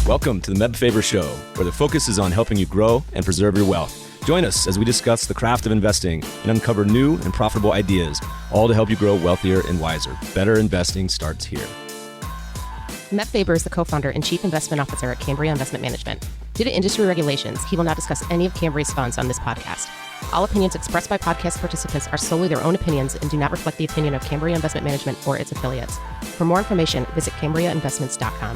Welcome to the Meb Faber Show, where the focus is on helping you grow and preserve your wealth. Join us as we discuss the craft of investing and uncover new and profitable ideas, all to help you grow wealthier and wiser. Better investing starts here. Meb Faber is the co-founder and chief investment officer at Cambria Investment Management. Due to industry regulations, he will not discuss any of Cambria's funds on this podcast. All opinions expressed by podcast participants are solely their own opinions and do not reflect the opinion of Cambria Investment Management or its affiliates. For more information, visit CambriaInvestments.com.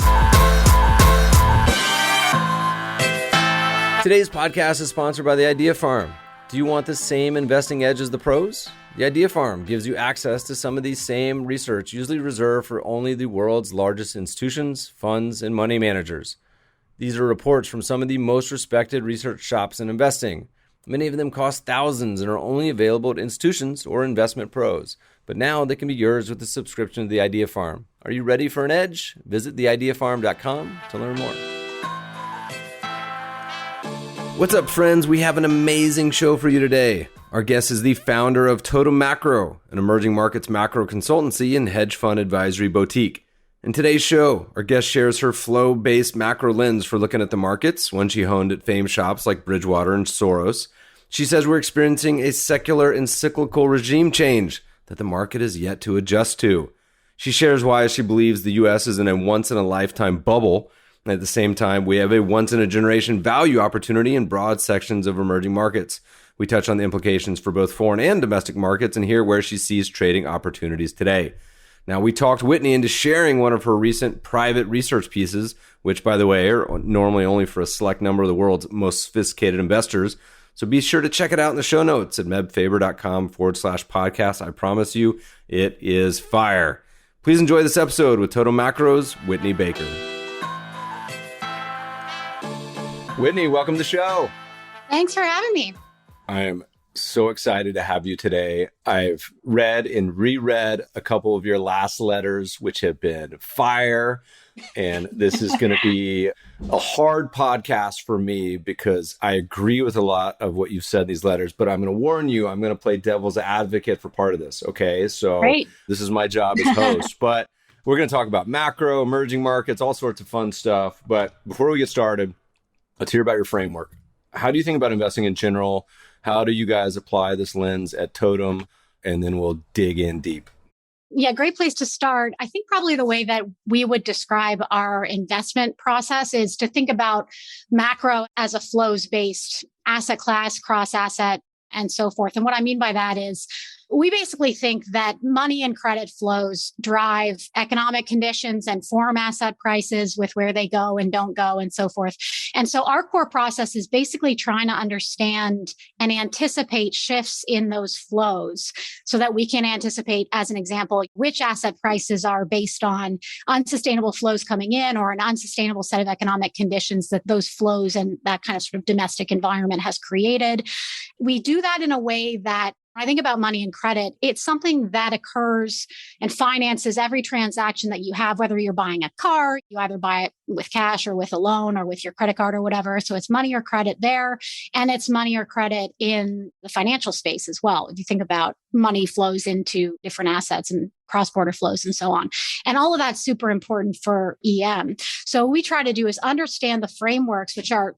Today's podcast is sponsored by The Idea Farm. Do you want the same investing edge as the pros? The Idea Farm gives you access to some of these same research, usually reserved for only the world's largest institutions, funds, and money managers. These are reports from some of the most respected research shops in investing. Many of them cost thousands and are only available to institutions or investment pros. But now they can be yours with a subscription to The Idea Farm. Are you ready for an edge? Visit theideafarm.com to learn more. What's up, friends? We have an amazing show for you today. Our guest is the founder of Totem Macro, an emerging markets macro consultancy and hedge fund advisory boutique. In today's show, our guest shares her flow-based macro lens for looking at the markets, one she honed at famed shops like Bridgewater and Soros. She says we're experiencing a secular and cyclical regime change that the market is yet to adjust to. She shares why she believes the U.S. is in a once-in-a-lifetime bubble. And at the same time, we have a once-in-a-generation value opportunity in broad sections of emerging markets. We touch on the implications for both foreign and domestic markets and hear where she sees trading opportunities today. Now, we talked Whitney into sharing one of her recent private research pieces, which, by the way, are normally only for a select number of the world's most sophisticated investors. So be sure to check it out in the show notes at mebfaber.com/podcast. I promise you, it is fire. Please enjoy this episode with Totem Macro's Whitney Baker. Whitney, welcome to the show. Thanks for having me. I am so excited to have you today. I've read and reread a couple of your last letters, which have been fire. And this is going to be a hard podcast for me because I agree with a lot of what you've said in these letters. But I'm going to warn you, I'm going to play devil's advocate for part of this. Okay, so Great. This is my job as host. But we're going to talk about macro, emerging markets, all sorts of fun stuff. But before we get started, let's hear about your framework. How do you think about investing in general? How do you guys apply this lens at Totem? And then we'll dig in deep. Yeah, great place to start. I think probably the way that we would describe our investment process is to think about macro as a flows-based asset class, cross-asset, and so forth. And what I mean by that is we basically think that money and credit flows drive economic conditions and form asset prices with where they go and don't go and so forth. And so our core process is basically trying to understand and anticipate shifts in those flows so that we can anticipate, as an example, which asset prices are based on unsustainable flows coming in or an unsustainable set of economic conditions that those flows and that kind of sort of domestic environment has created. We do that in a way that when I think about money and credit, it's something that occurs and finances every transaction that you have, whether you're buying a car, you either buy it with cash or with a loan or with your credit card or whatever. So it's money or credit there, and it's money or credit in the financial space as well. If you think about money flows into different assets and cross-border flows and so on. And all of that's super important for EM. So what we try to do is understand the frameworks, which are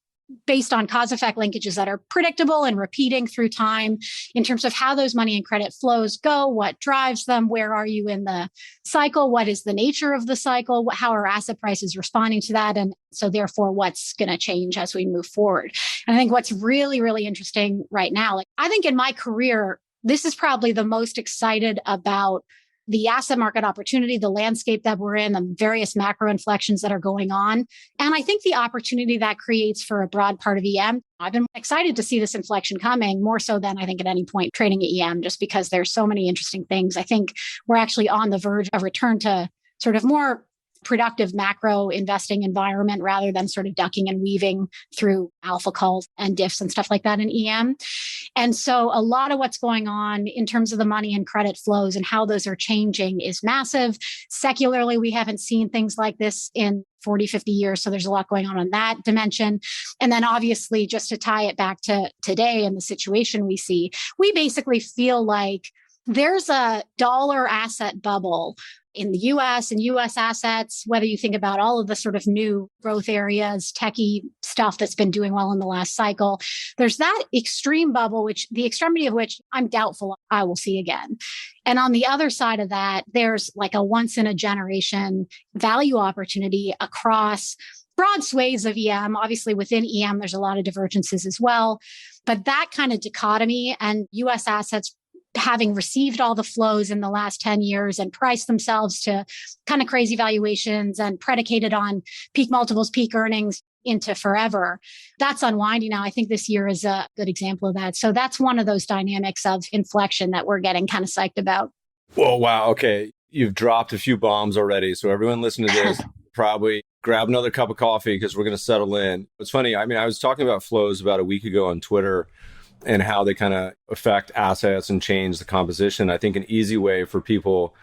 based on cause-effect linkages that are predictable and repeating through time in terms of how those money and credit flows go, what drives them, where are you in the cycle, what is the nature of the cycle, how are asset prices responding to that, and so therefore what's going to change as we move forward. And I think what's really, really interesting right now, I think in my career, this is probably the most excited about the asset market opportunity, the landscape that we're in, the various macro inflections that are going on. And I think the opportunity that creates for a broad part of EM, I've been excited to see this inflection coming more so than I think at any point trading at EM, just because there's so many interesting things. I think we're actually on the verge of return to sort of more productive macro investing environment rather than sort of ducking and weaving through alpha calls and diffs and stuff like that in EM. And so a lot of what's going on in terms of the money and credit flows and how those are changing is massive. Secularly, we haven't seen things like this in 40, 50 years. So there's a lot going on that dimension. And then obviously, just to tie it back to today and the situation we see, we basically feel like There's a dollar asset bubble in the US and US assets, whether you think about all of the sort of new growth areas, techie stuff that's been doing well in the last cycle. There's that extreme bubble, which the extremity of which I'm doubtful I will see again. And on the other side of that, there's like a once in a generation value opportunity across broad swathes of EM. Obviously, within EM, there's a lot of divergences as well. But that kind of dichotomy and US assets having received all the flows in the last 10 years and priced themselves to kind of crazy valuations and predicated on peak multiples, peak earnings into forever. That's unwinding now. I think this year is a good example of that. So that's one of those dynamics of inflection that we're getting kind of psyched about. Whoa, wow. Okay. You've dropped a few bombs already. So everyone listening to this, probably grab another cup of coffee because we're going to settle in. It's funny. I mean, I was talking about flows about a week ago on Twitter and how they kind of affect assets and change the composition. I think an easy way for people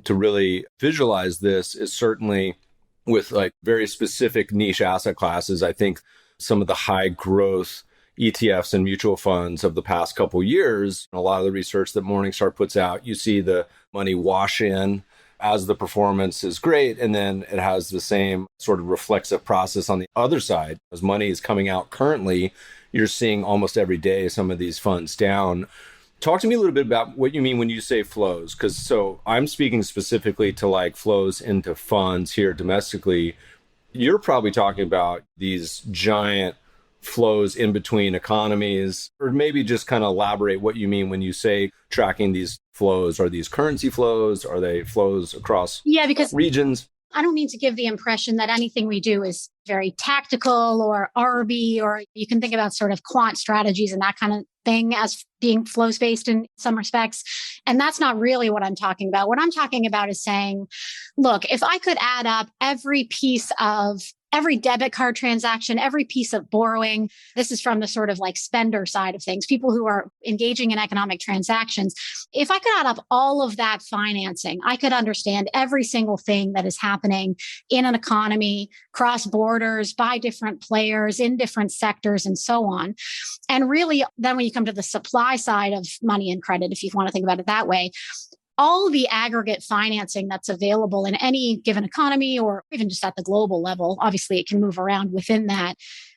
to really visualize this is certainly with like very specific niche asset classes. I think some of the high growth ETFs and mutual funds of the past couple of years, a lot of the research that Morningstar puts out, you see the money wash in as the performance is great. And then it has the same sort of reflexive process on the other side. As money is coming out currently, you're seeing almost every day some of these funds down. Talk to me a little bit about what you mean when you say flows, because so I'm speaking specifically to like flows into funds here domestically. You're probably talking about these giant flows in between economies, or maybe just kind of elaborate what you mean when you say tracking these flows. Are these currency flows? Are they flows across because regions? I don't mean to give the impression that anything we do is very tactical or RB, or you can think about sort of quant strategies and that kind of thing as being flows based in some respects. And that's not really what I'm talking about. What I'm talking about is saying, look, if I could add up every piece of every debit card transaction, every piece of borrowing, this is from the sort of like spender side of things, people who are engaging in economic transactions. If I could add up all of that financing, I could understand every single thing that is happening in an economy, cross borders, by different players, in different sectors, and so on. And really, then when you come to the supply side of money and credit, if you want to think about it that way, all the aggregate financing that's available in any given economy or even just at the global level, obviously it can move around within that,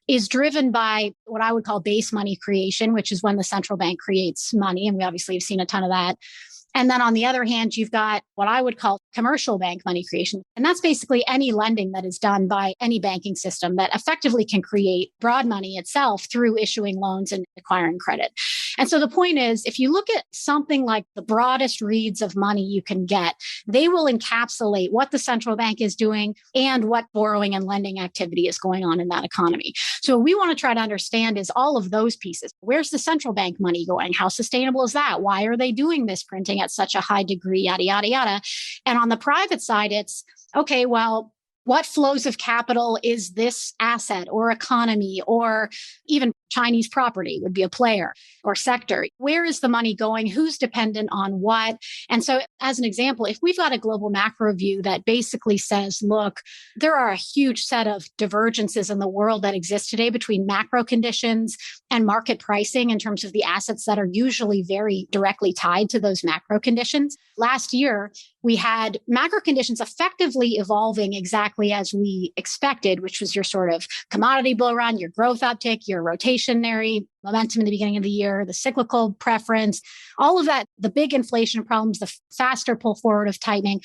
is driven by what I would call base money creation, which is when the central bank creates money. And we obviously have seen a ton of that. And then on the other hand, you've got what I would call commercial bank money creation. And that's basically any lending that is done by any banking system that effectively can create broad money itself through issuing loans and acquiring credit. And so the point is, if you look at something like the broadest reads of money you can get, they will encapsulate what the central bank is doing and what borrowing and lending activity is going on in that economy. So what we want to try to understand is all of those pieces. Where's the central bank money going? How sustainable is that? Why are they doing this printing at such a high degree, yada, yada, yada. And on the private side, it's, okay, well, what flows of capital is this asset or economy or even Chinese property would be a player or sector? Where is the money going? Who's dependent on what? And so as an example, if we've got a global macro view that basically says, look, there are a huge set of divergences in the world that exist today between macro conditions and market pricing in terms of the assets that are usually very directly tied to those macro conditions. Last year, we had macro conditions effectively evolving exactly as we expected, which was your sort of commodity bull run, your growth uptick, your rotationary momentum in the beginning of the year, the cyclical preference, all of that, the big inflation problems, the faster pull forward of tightening,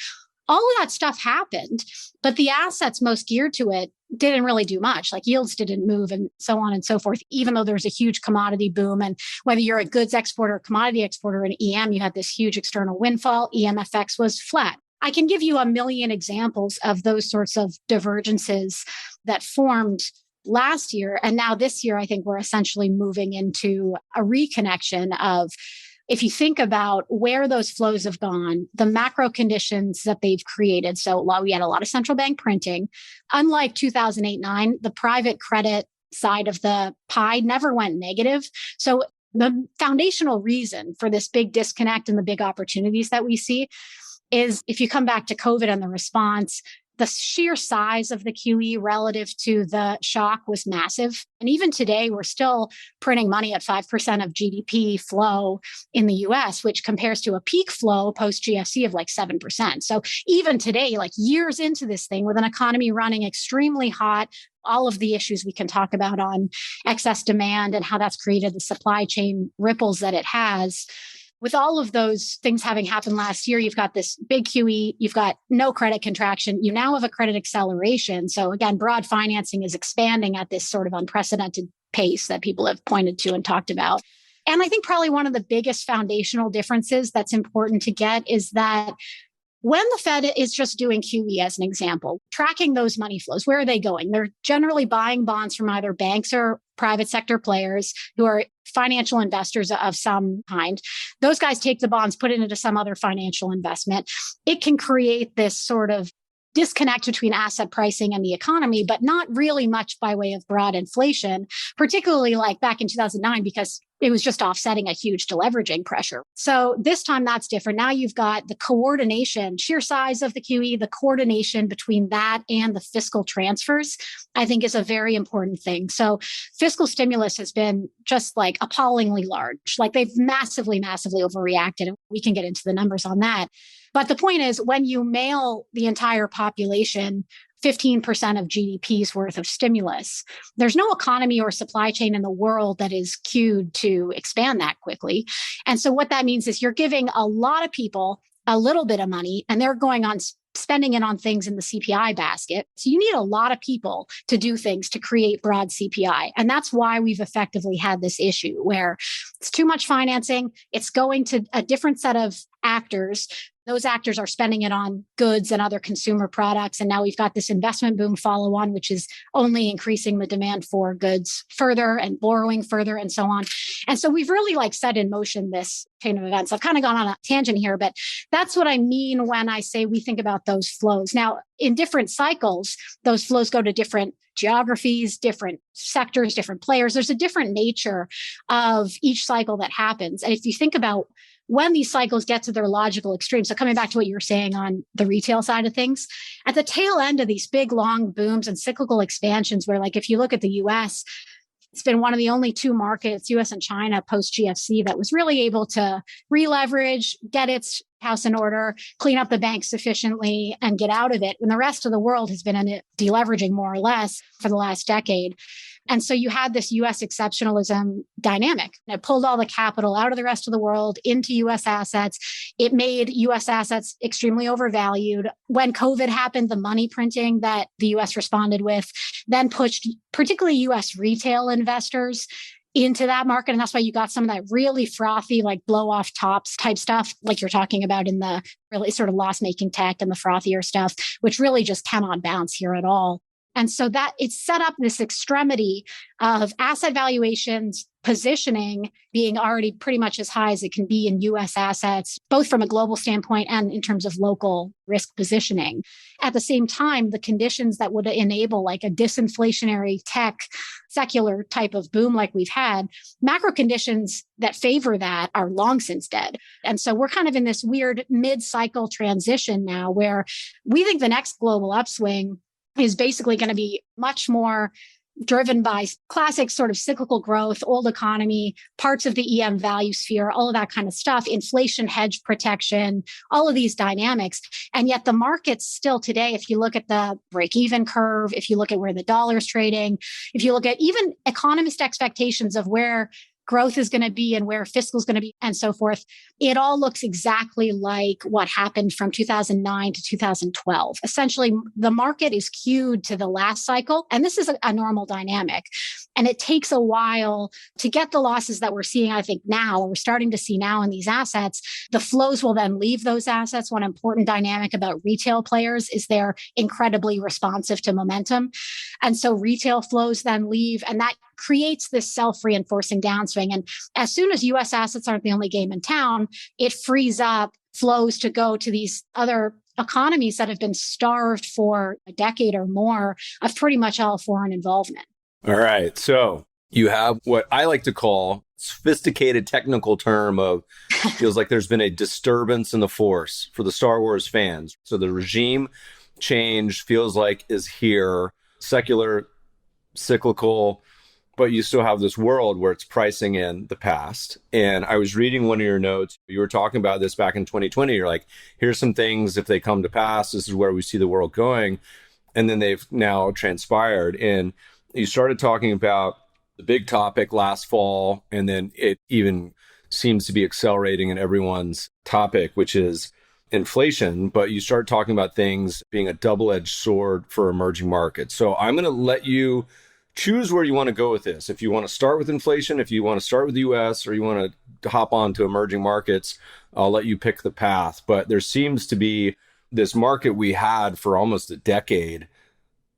all of that stuff happened, but the assets most geared to it didn't really do much. Like yields didn't move and so on and so forth, even though there's a huge commodity boom. And whether you're a goods exporter or commodity exporter in EM, you had this huge external windfall. EMFX was flat. I can give you a million examples of those sorts of divergences that formed last year. And now this year, I think we're essentially moving into a reconnection of, if you think about where those flows have gone, the macro conditions that they've created. So while we had a lot of central bank printing, unlike 2008-9, the private credit side of the pie never went negative. So the foundational reason for this big disconnect and the big opportunities that we see is if you come back to COVID and the response, the sheer size of the QE relative to the shock was massive. And even today, we're still printing money at 5% of GDP flow in the US, which compares to a peak flow post GFC of like 7%. So even today, like years into this thing, with an economy running extremely hot, all of the issues we can talk about on excess demand and how that's created the supply chain ripples that it has. With all of those things having happened last year, you've got this big QE, you've got no credit contraction, you now have a credit acceleration. So again, broad financing is expanding at this sort of unprecedented pace that people have pointed to and talked about. And I think probably one of the biggest foundational differences that's important to get is that when the Fed is just doing QE as an example, tracking those money flows, where are they going? They're generally buying bonds from either banks or private sector players who are financial investors of some kind. Those guys take the bonds, put it into some other financial investment. It can create this sort of disconnect between asset pricing and the economy, but not really much by way of broad inflation, particularly like back in 2009, because it was just offsetting a huge deleveraging pressure. So this time that's different. Now you've got the coordination, sheer size of the QE, the coordination between that and the fiscal transfers, I think is a very important thing. So fiscal stimulus has been just like appallingly large. Like they've massively, massively overreacted. And we can get into the numbers on that. But the point is, when you mail the entire population 15% of GDP's worth of stimulus, there's no economy or supply chain in the world that is cued to expand that quickly. And so what that means is you're giving a lot of people a little bit of money and they're going on spending it on things in the CPI basket. So you need a lot of people to do things to create broad CPI. And that's why we've effectively had this issue where it's too much financing. It's going to a different set of actors. Those actors are spending it on goods and other consumer products. And now we've got this investment boom follow on, which is only increasing the demand for goods further and borrowing further and so on. And so we've really like set in motion this chain of events. I've kind of gone on a tangent here, but that's what I mean when I say we think about those flows. Now, in different cycles, those flows go to different geographies, different sectors, different players. There's a different nature of each cycle that happens. And if you think about when these cycles get to their logical extreme, so coming back to what you were saying on the retail side of things, at the tail end of these big, long booms and cyclical expansions, where like if you look at the US, it's been one of the only two markets, US and China, post GFC, that was really able to re-leverage, get its house in order, clean up the banks sufficiently, and get out of it. And the rest of the world has been in it deleveraging more or less for the last decade. And so you had this US exceptionalism dynamic. And it pulled all the capital out of the rest of the world into US assets. It made US assets extremely overvalued. When COVID happened, the money printing that the US responded with then pushed particularly US retail investors into that market. And that's why you got some of that really frothy, like blow off tops type stuff, like you're talking about in the really sort of loss making tech and the frothier stuff, which really just cannot bounce here at all. And so that it's set up this extremity of asset valuations positioning being already pretty much as high as it can be in US assets, both from a global standpoint and in terms of local risk positioning. At the same time, the conditions that would enable like a disinflationary tech secular type of boom like we've had, macro conditions that favor that are long since dead. And so we're kind of in this weird mid-cycle transition now where we think the next global upswing is basically going to be much more driven by classic sort of cyclical growth, old economy, parts of the EM value sphere, all of that kind of stuff, inflation, hedge protection, all of these dynamics. And yet the markets still today, if you look at the break-even curve, if you look at where the dollar's trading, if you look at even economist expectations of where growth is going to be and where fiscal is going to be and so forth, it all looks exactly like what happened from 2009 to 2012. Essentially, the market is cued to the last cycle, and this is a normal dynamic. And it takes a while to get the losses that we're seeing, I think now, we're starting to see now in these assets. The flows will then leave those assets. One important dynamic about retail players is they're incredibly responsive to momentum. And so retail flows then leave, and that creates this self-reinforcing downswing. And as soon as US assets aren't the only game in town, it frees up flows to go to these other economies that have been starved for a decade or more of pretty much all foreign involvement. All right. So you have what I like to call sophisticated technical term of feels like there's been a disturbance in the force for the Star Wars fans. So the regime change feels like is here, secular, cyclical, but you still have this world where it's pricing in the past. And I was reading one of your notes. You were talking about this back in 2020. You're like, here's some things, if they come to pass, this is where we see the world going. And then they've now transpired. And you started talking about the big topic last fall, and then it even seems to be accelerating in everyone's topic, which is inflation. But you start talking about things being a double-edged sword for emerging markets. So I'm going to let you choose where you want to go with this. If you want to start with inflation, if you want to start with the US, or you want to hop on to emerging markets, I'll let you pick the path. But there seems to be this market we had for almost a decade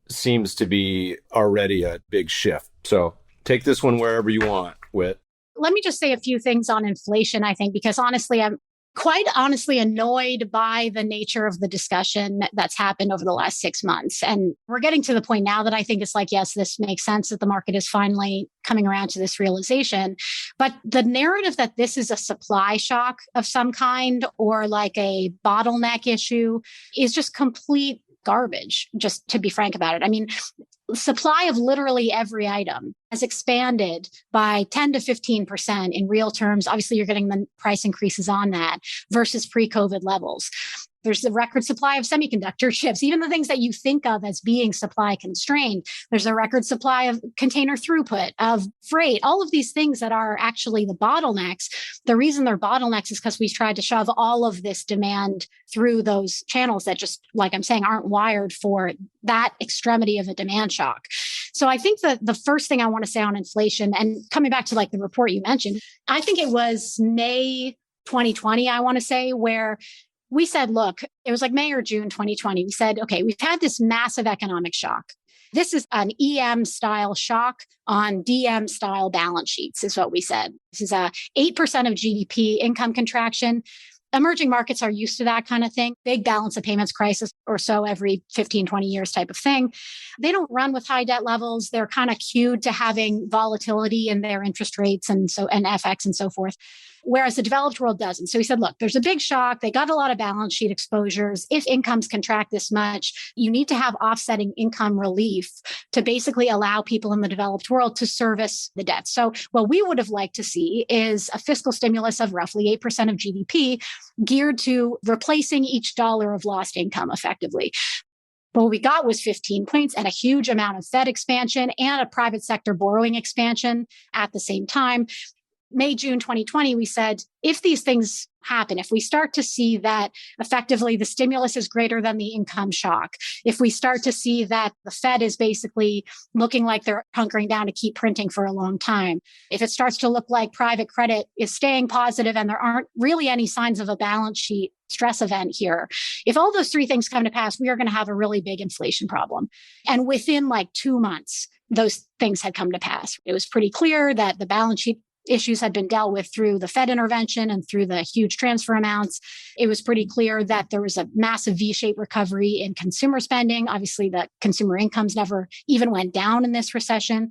seems to be already a big shift. So take this one wherever you want, Whit. Let me just say a few things on inflation, I think, because honestly, I'm quite honestly annoyed by the nature of the discussion that's happened over the last 6 months. And we're getting to the point now that I think it's like, yes, this makes sense that the market is finally coming around to this realization. But the narrative that this is a supply shock of some kind or like a bottleneck issue is just complete garbage, just to be frank about it. I mean, supply of literally every item has expanded by 10 to 15% in real terms. Obviously, you're getting the price increases on that versus pre-COVID levels. There's the record supply of semiconductor chips, even the things that you think of as being supply constrained. There's a record supply of container throughput, of freight, all of these things that are actually the bottlenecks. The reason they're bottlenecks is because we've tried to shove all of this demand through those channels that just, like I'm saying, aren't wired for that extremity of a demand shock. So I think that the first thing I want to say on inflation, and coming back to like the report you mentioned, I think it was May 2020, I want to say, where we said, look, it was like May or June 2020. We said, okay, we've had this massive economic shock. This is an EM style shock on DM style balance sheets, is what we said. This is a 8% of GDP income contraction. Emerging markets are used to that kind of thing. Big balance of payments crisis or so every 15, 20 years type of thing. They don't run with high debt levels. They're kind of cued to having volatility in their interest rates and FX and so forth. Whereas the developed world doesn't. So we said, look, there's a big shock. They got a lot of balance sheet exposures. If incomes contract this much, you need to have offsetting income relief to basically allow people in the developed world to service the debt. So what we would have liked to see is a fiscal stimulus of roughly 8% of GDP geared to replacing each dollar of lost income effectively. But what we got was 15 points and a huge amount of Fed expansion and a private sector borrowing expansion at the same time. May, June 2020, we said, if these things happen, if we start to see that effectively the stimulus is greater than the income shock, if we start to see that the Fed is basically looking like they're hunkering down to keep printing for a long time, if it starts to look like private credit is staying positive and there aren't really any signs of a balance sheet stress event here, if all those three things come to pass, we are going to have a really big inflation problem. And within like 2 months, those things had come to pass. It was pretty clear that the balance sheet issues had been dealt with through the Fed intervention and through the huge transfer amounts. It was pretty clear that there was a massive V-shaped recovery in consumer spending. Obviously, the consumer incomes never even went down in this recession.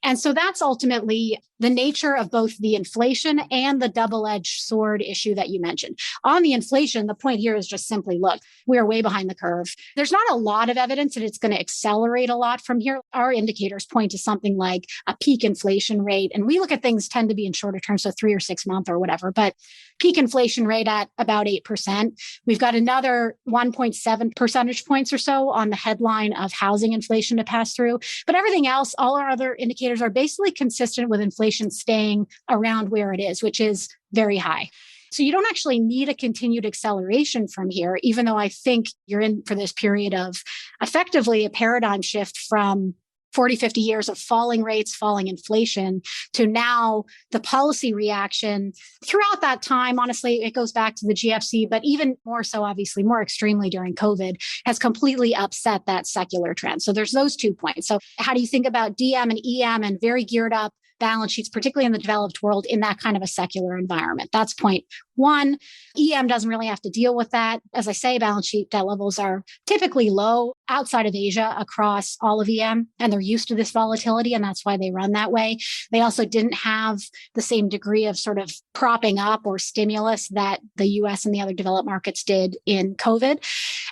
And so that's ultimately the nature of both the inflation and the double-edged sword issue that you mentioned. On the inflation, the point here is just simply, look, we are way behind the curve. There's not a lot of evidence that it's going to accelerate a lot from here. Our indicators point to something like a peak inflation rate. And we look at things tend to be in shorter terms, so 3 or 6 months or whatever, but peak inflation rate at about 8%. We've got another 1.7 percentage points or so on the headline of housing inflation to pass through. But everything else, all our other indicators are basically consistent with inflation staying around where it is, which is very high. So you don't actually need a continued acceleration from here, even though I think you're in for this period of effectively a paradigm shift from 40, 50 years of falling rates, falling inflation, to now the policy reaction throughout that time. Honestly, it goes back to the GFC, but even more so, obviously, more extremely during COVID, has completely upset that secular trend. So there's those 2 points. So how do you think about DM and EM and very geared up balance sheets, particularly in the developed world, in that kind of a secular environment. That's point one. EM doesn't really have to deal with that. As I say, balance sheet debt levels are typically low outside of Asia across all of EM, and they're used to this volatility, and that's why they run that way. They also didn't have the same degree of sort of propping up or stimulus that the US and the other developed markets did in COVID.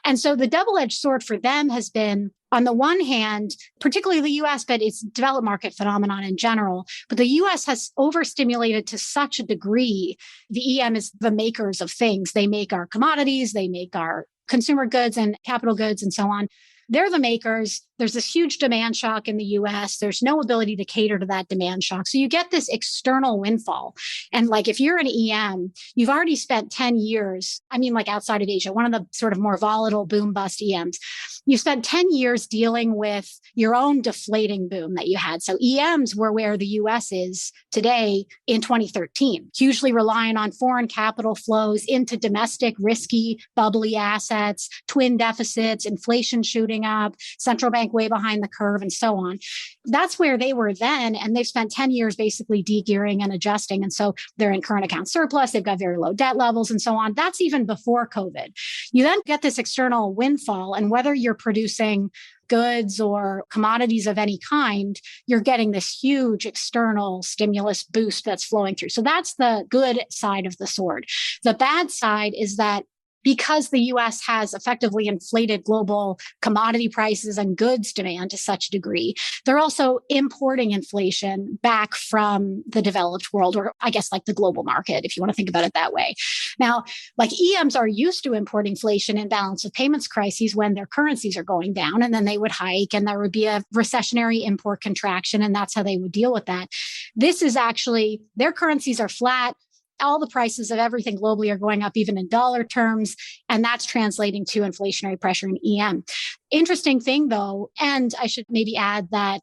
And so the double-edged sword for them has been, on the one hand, particularly the US, but it's a developed market phenomenon in general, but the US has overstimulated to such a degree. The EM is the makers of things. They make our commodities, they make our consumer goods and capital goods and so on. They're the makers. There's this huge demand shock in the US. There's no ability to cater to that demand shock. So you get this external windfall. And like if you're an EM, you've already spent 10 years, like outside of Asia, one of the sort of more volatile boom bust EMs, you spent 10 years dealing with your own deflating boom that you had. So EMs were where the US is today in 2013, hugely reliant on foreign capital flows into domestic, risky, bubbly assets, twin deficits, inflation shooting up, central bank way behind the curve, and so on. That's where they were then. And they've spent 10 years basically de-gearing and adjusting. And so they're in current account surplus. They've got very low debt levels and so on. That's even before COVID. You then get this external windfall. And whether you're producing goods or commodities of any kind, you're getting this huge external stimulus boost that's flowing through. So that's the good side of the sword. The bad side is that because the US has effectively inflated global commodity prices and goods demand to such a degree, they're also importing inflation back from the developed world, or I guess like the global market, if you want to think about it that way. Now, like EMs are used to importing inflation in balance of payments crises when their currencies are going down, and then they would hike and there would be a recessionary import contraction, and that's how they would deal with that. This is actually, their currencies are flat. All the prices of everything globally are going up, even in dollar terms, and that's translating to inflationary pressure in EM. Interesting thing, though, and I should maybe add that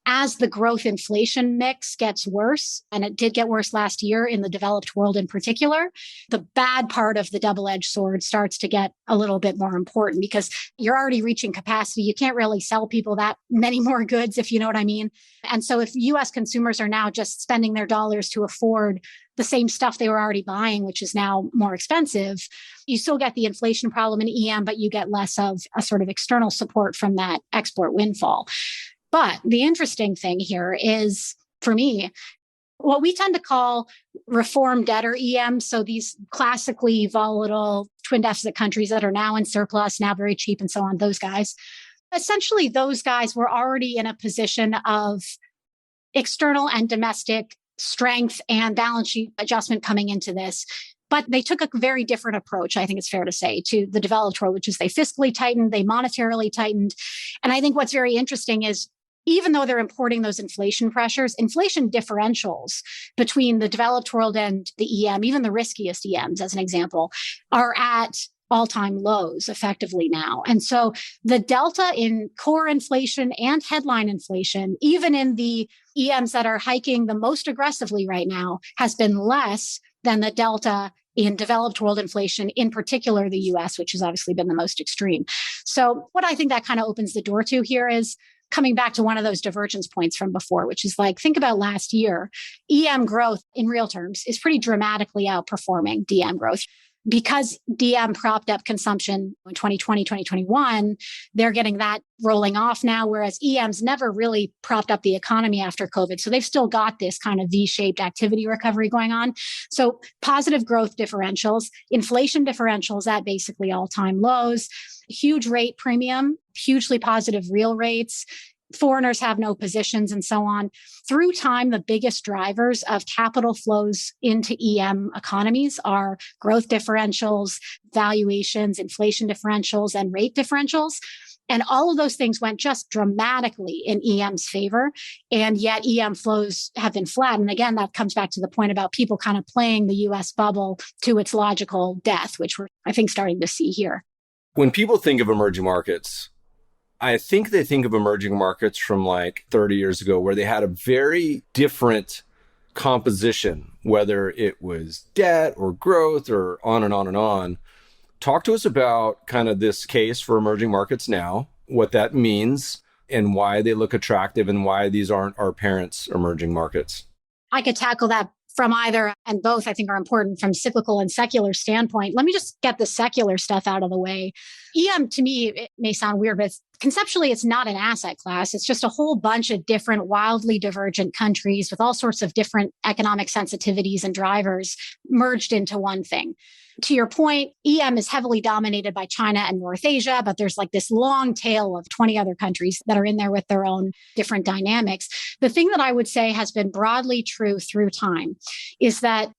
as the growth inflation mix gets worse, and it did get worse last year in the developed world in particular, the bad part of the double-edged sword starts to get a little bit more important because you're already reaching capacity. You can't really sell people that many more goods, if you know what I mean. And so if US consumers are now just spending their dollars to afford the same stuff they were already buying, which is now more expensive, you still get the inflation problem in EM, but you get less of a sort of external support from that export windfall. But the interesting thing here is, for me, what we tend to call reform debtor EM. So these classically volatile twin deficit countries that are now in surplus, now very cheap and so on, those guys. Essentially, those guys were already in a position of external and domestic strength and balance sheet adjustment coming into this. But they took a very different approach, I think it's fair to say, to the developed world, which is they fiscally tightened, they monetarily tightened. And I think what's very interesting is even though they're importing those inflation pressures, inflation differentials between the developed world and the EM, even the riskiest EMs, as an example, are at all-time lows effectively now. And so the delta in core inflation and headline inflation, even in the EMs that are hiking the most aggressively right now, has been less than the delta in developed world inflation, in particular the US, which has obviously been the most extreme. So what I think that kind of opens the door to here is coming back to one of those divergence points from before, which is like, think about last year, EM growth in real terms is pretty dramatically outperforming DM growth. Because DM propped up consumption in 2020, 2021, they're getting that rolling off now, whereas EMs never really propped up the economy after COVID. So they've still got this kind of V-shaped activity recovery going on. So positive growth differentials, inflation differentials at basically all-time lows, huge rate premium, hugely positive real rates. Foreigners have no positions and so on. Through time, the biggest drivers of capital flows into EM economies are growth differentials, valuations, inflation differentials, and rate differentials. And all of those things went just dramatically in EM's favor. And yet EM flows have been flat. And again, that comes back to the point about people kind of playing the US bubble to its logical death, which we're, I think, starting to see here. When people think of emerging markets, I think they think of emerging markets from like 30 years ago, where they had a very different composition, whether it was debt or growth or on and on and on. Talk to us about kind of this case for emerging markets now, what that means, and why they look attractive and why these aren't our parents' emerging markets? I could tackle that from either, and both I think are important from cyclical and secular standpoint. Let me just get the secular stuff out of the way. EM, to me, it may sound weird, but conceptually, it's not an asset class. It's just a whole bunch of different wildly divergent countries with all sorts of different economic sensitivities and drivers merged into one thing. To your point, EM is heavily dominated by China and North Asia, but there's like this long tail of 20 other countries that are in there with their own different dynamics. The thing that I would say has been broadly true through time is that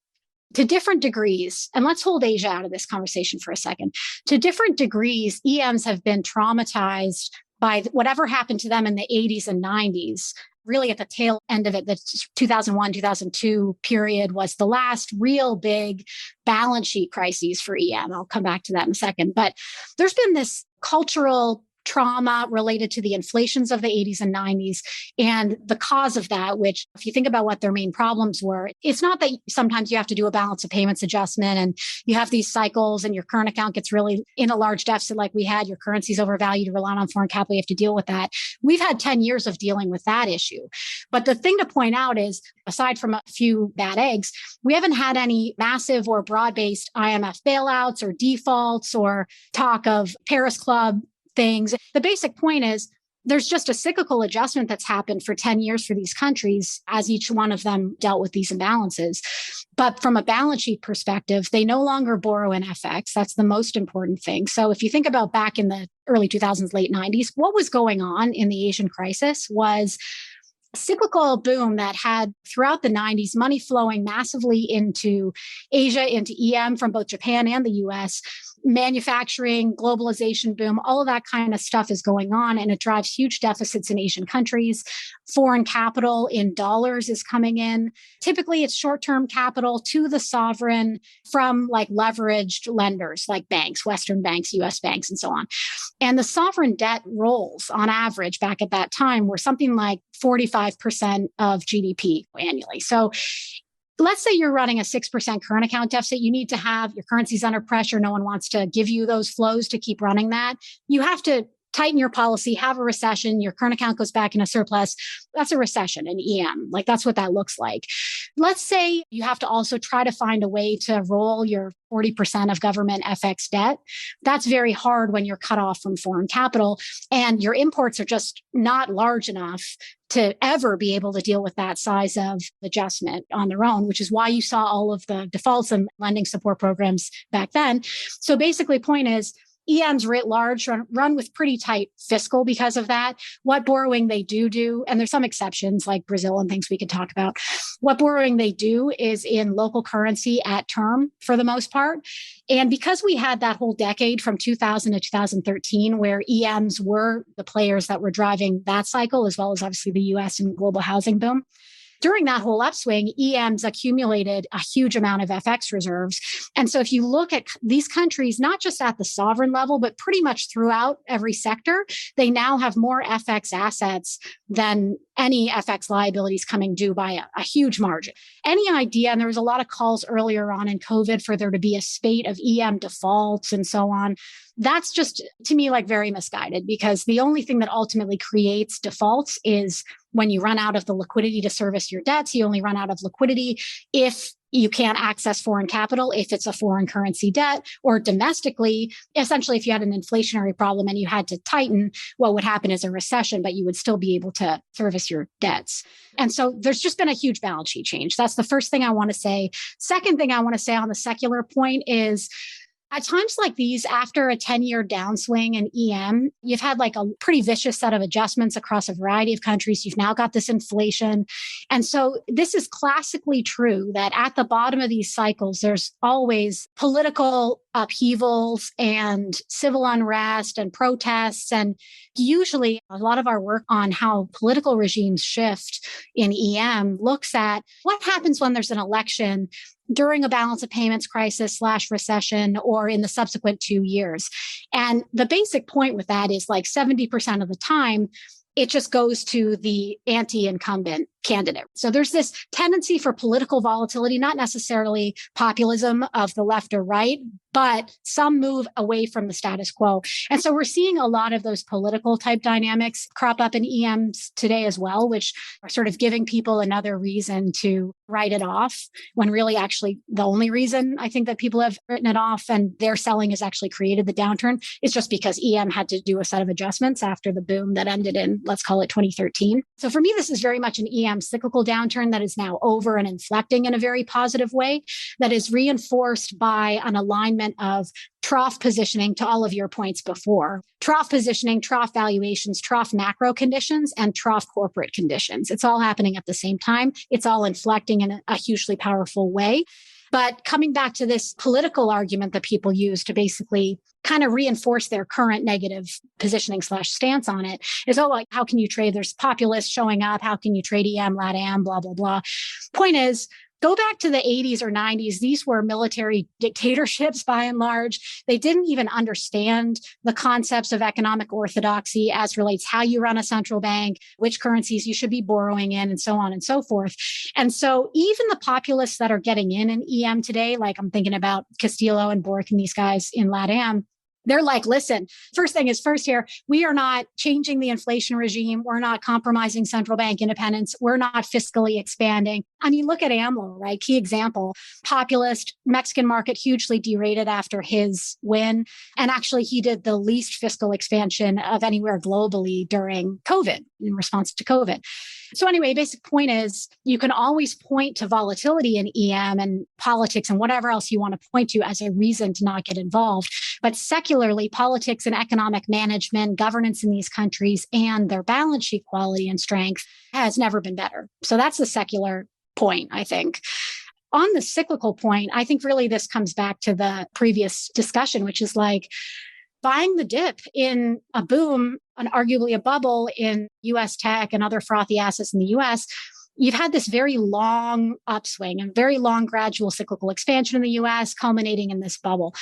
to different degrees, and let's hold Asia out of this conversation for a second, to different degrees, EMs have been traumatized by whatever happened to them in the 80s and 90s. Really at the tail end of it, the 2001, 2002 period was the last real big balance sheet crises for EM. I'll come back to that in a second. But there's been this cultural trauma related to the inflations of the 80s and 90s. And the cause of that, which if you think about what their main problems were, it's not that sometimes you have to do a balance of payments adjustment and you have these cycles and your current account gets really in a large deficit like we had, your currency's overvalued, you rely on foreign capital, you have to deal with that. We've had 10 years of dealing with that issue. But the thing to point out is, aside from a few bad eggs, we haven't had any massive or broad-based IMF bailouts or defaults or talk of Paris Club things. The basic point is there's just a cyclical adjustment that's happened for 10 years for these countries as each one of them dealt with these imbalances. But from a balance sheet perspective, they no longer borrow in FX. That's the most important thing. So if you think about back in the early 2000s, late 90s, what was going on in the Asian crisis was a cyclical boom that had throughout the 90s money flowing massively into Asia, into EM from both Japan and the US. Manufacturing, globalization boom, all of that kind of stuff is going on, and it drives huge deficits in Asian countries. Foreign capital in dollars is coming in. Typically, it's short-term capital to the sovereign from like leveraged lenders like banks, Western banks, US banks, and so on. And the sovereign debt rolls on average back at that time were something like 45% of GDP annually. So let's say you're running a 6% current account deficit. You need to have your currency's under pressure. No one wants to give you those flows to keep running that. You have to tighten your policy, have a recession, your current account goes back in a surplus. That's a recession in EM. Like that's what that looks like. Let's say you have to also try to find a way to roll your 40% of government FX debt. That's very hard when you're cut off from foreign capital and your imports are just not large enough to ever be able to deal with that size of adjustment on their own, which is why you saw all of the defaults and lending support programs back then. So basically, point is, EMs writ large run with pretty tight fiscal because of that. What borrowing they do, and there's some exceptions like Brazil and things we could talk about. What borrowing they do is in local currency at term for the most part. And because we had that whole decade from 2000 to 2013, where EMs were the players that were driving that cycle, as well as obviously the US and global housing boom. During that whole upswing, EMs accumulated a huge amount of FX reserves. And so if you look at these countries, not just at the sovereign level, but pretty much throughout every sector, they now have more FX assets than any FX liabilities coming due by a huge margin. Any idea, and there was a lot of calls earlier on in COVID for there to be a spate of EM defaults and so on. That's just, to me, like very misguided because the only thing that ultimately creates defaults is when you run out of the liquidity to service your debts. You only run out of liquidity if you can't access foreign capital, if it's a foreign currency debt, or domestically, essentially, if you had an inflationary problem and you had to tighten, what would happen is a recession, but you would still be able to service your debts. And so there's just been a huge balance sheet change. That's the first thing I want to say. Second thing I want to say on the secular point is, at times like these, after a 10-year downswing in EM, you've had like a pretty vicious set of adjustments across a variety of countries. You've now got this inflation. And so this is classically true that at the bottom of these cycles, there's always political upheavals and civil unrest and protests. And usually a lot of our work on how political regimes shift in EM looks at what happens when there's an election during a balance of payments crisis / recession or in the subsequent 2 years. And the basic point with that is like 70% of the time, it just goes to the anti-incumbent candidate. So there's this tendency for political volatility, not necessarily populism of the left or right, but some move away from the status quo. And so we're seeing a lot of those political type dynamics crop up in EMs today as well, which are sort of giving people another reason to write it off, when really actually the only reason I think that people have written it off and their selling has actually created the downturn is just because EM had to do a set of adjustments after the boom that ended in, let's call it 2013. So for me, this is very much an EM cyclical downturn that is now over and inflecting in a very positive way that is reinforced by an alignment of trough positioning to all of your points before. Trough positioning, trough valuations, trough macro conditions, and trough corporate conditions. It's all happening at the same time. It's all inflecting in a hugely powerful way. But coming back to this political argument that people use to basically kind of reinforce their current negative positioning / stance on it is, oh, like, how can you trade? There's populists showing up. How can you trade EM, LATAM, blah, blah, blah. Point is, go back to the 80s or 90s. These were military dictatorships by and large. They didn't even understand the concepts of economic orthodoxy as relates how you run a central bank, which currencies you should be borrowing in, and so on and so forth. And so even the populists that are getting in EM today, like I'm thinking about Castillo and Bork and these guys in LATAM, they're like, listen, first thing is first here, we are not changing the inflation regime. We're not compromising central bank independence. We're not fiscally expanding. I mean, look at AMLO, right? Key example, populist, Mexican market hugely derated after his win. And actually, he did the least fiscal expansion of anywhere globally during COVID, in response to COVID. So anyway, basic point is you can always point to volatility in EM and politics and whatever else you want to point to as a reason to not get involved. But secularly, politics and economic management, governance in these countries, and their balance sheet quality and strength has never been better. So that's the secular point, I think. On the cyclical point, I think really this comes back to the previous discussion, which is like, buying the dip in a boom and arguably a bubble in US tech and other frothy assets in the US, you've had this very long upswing and very long gradual cyclical expansion in the US, culminating in this bubble.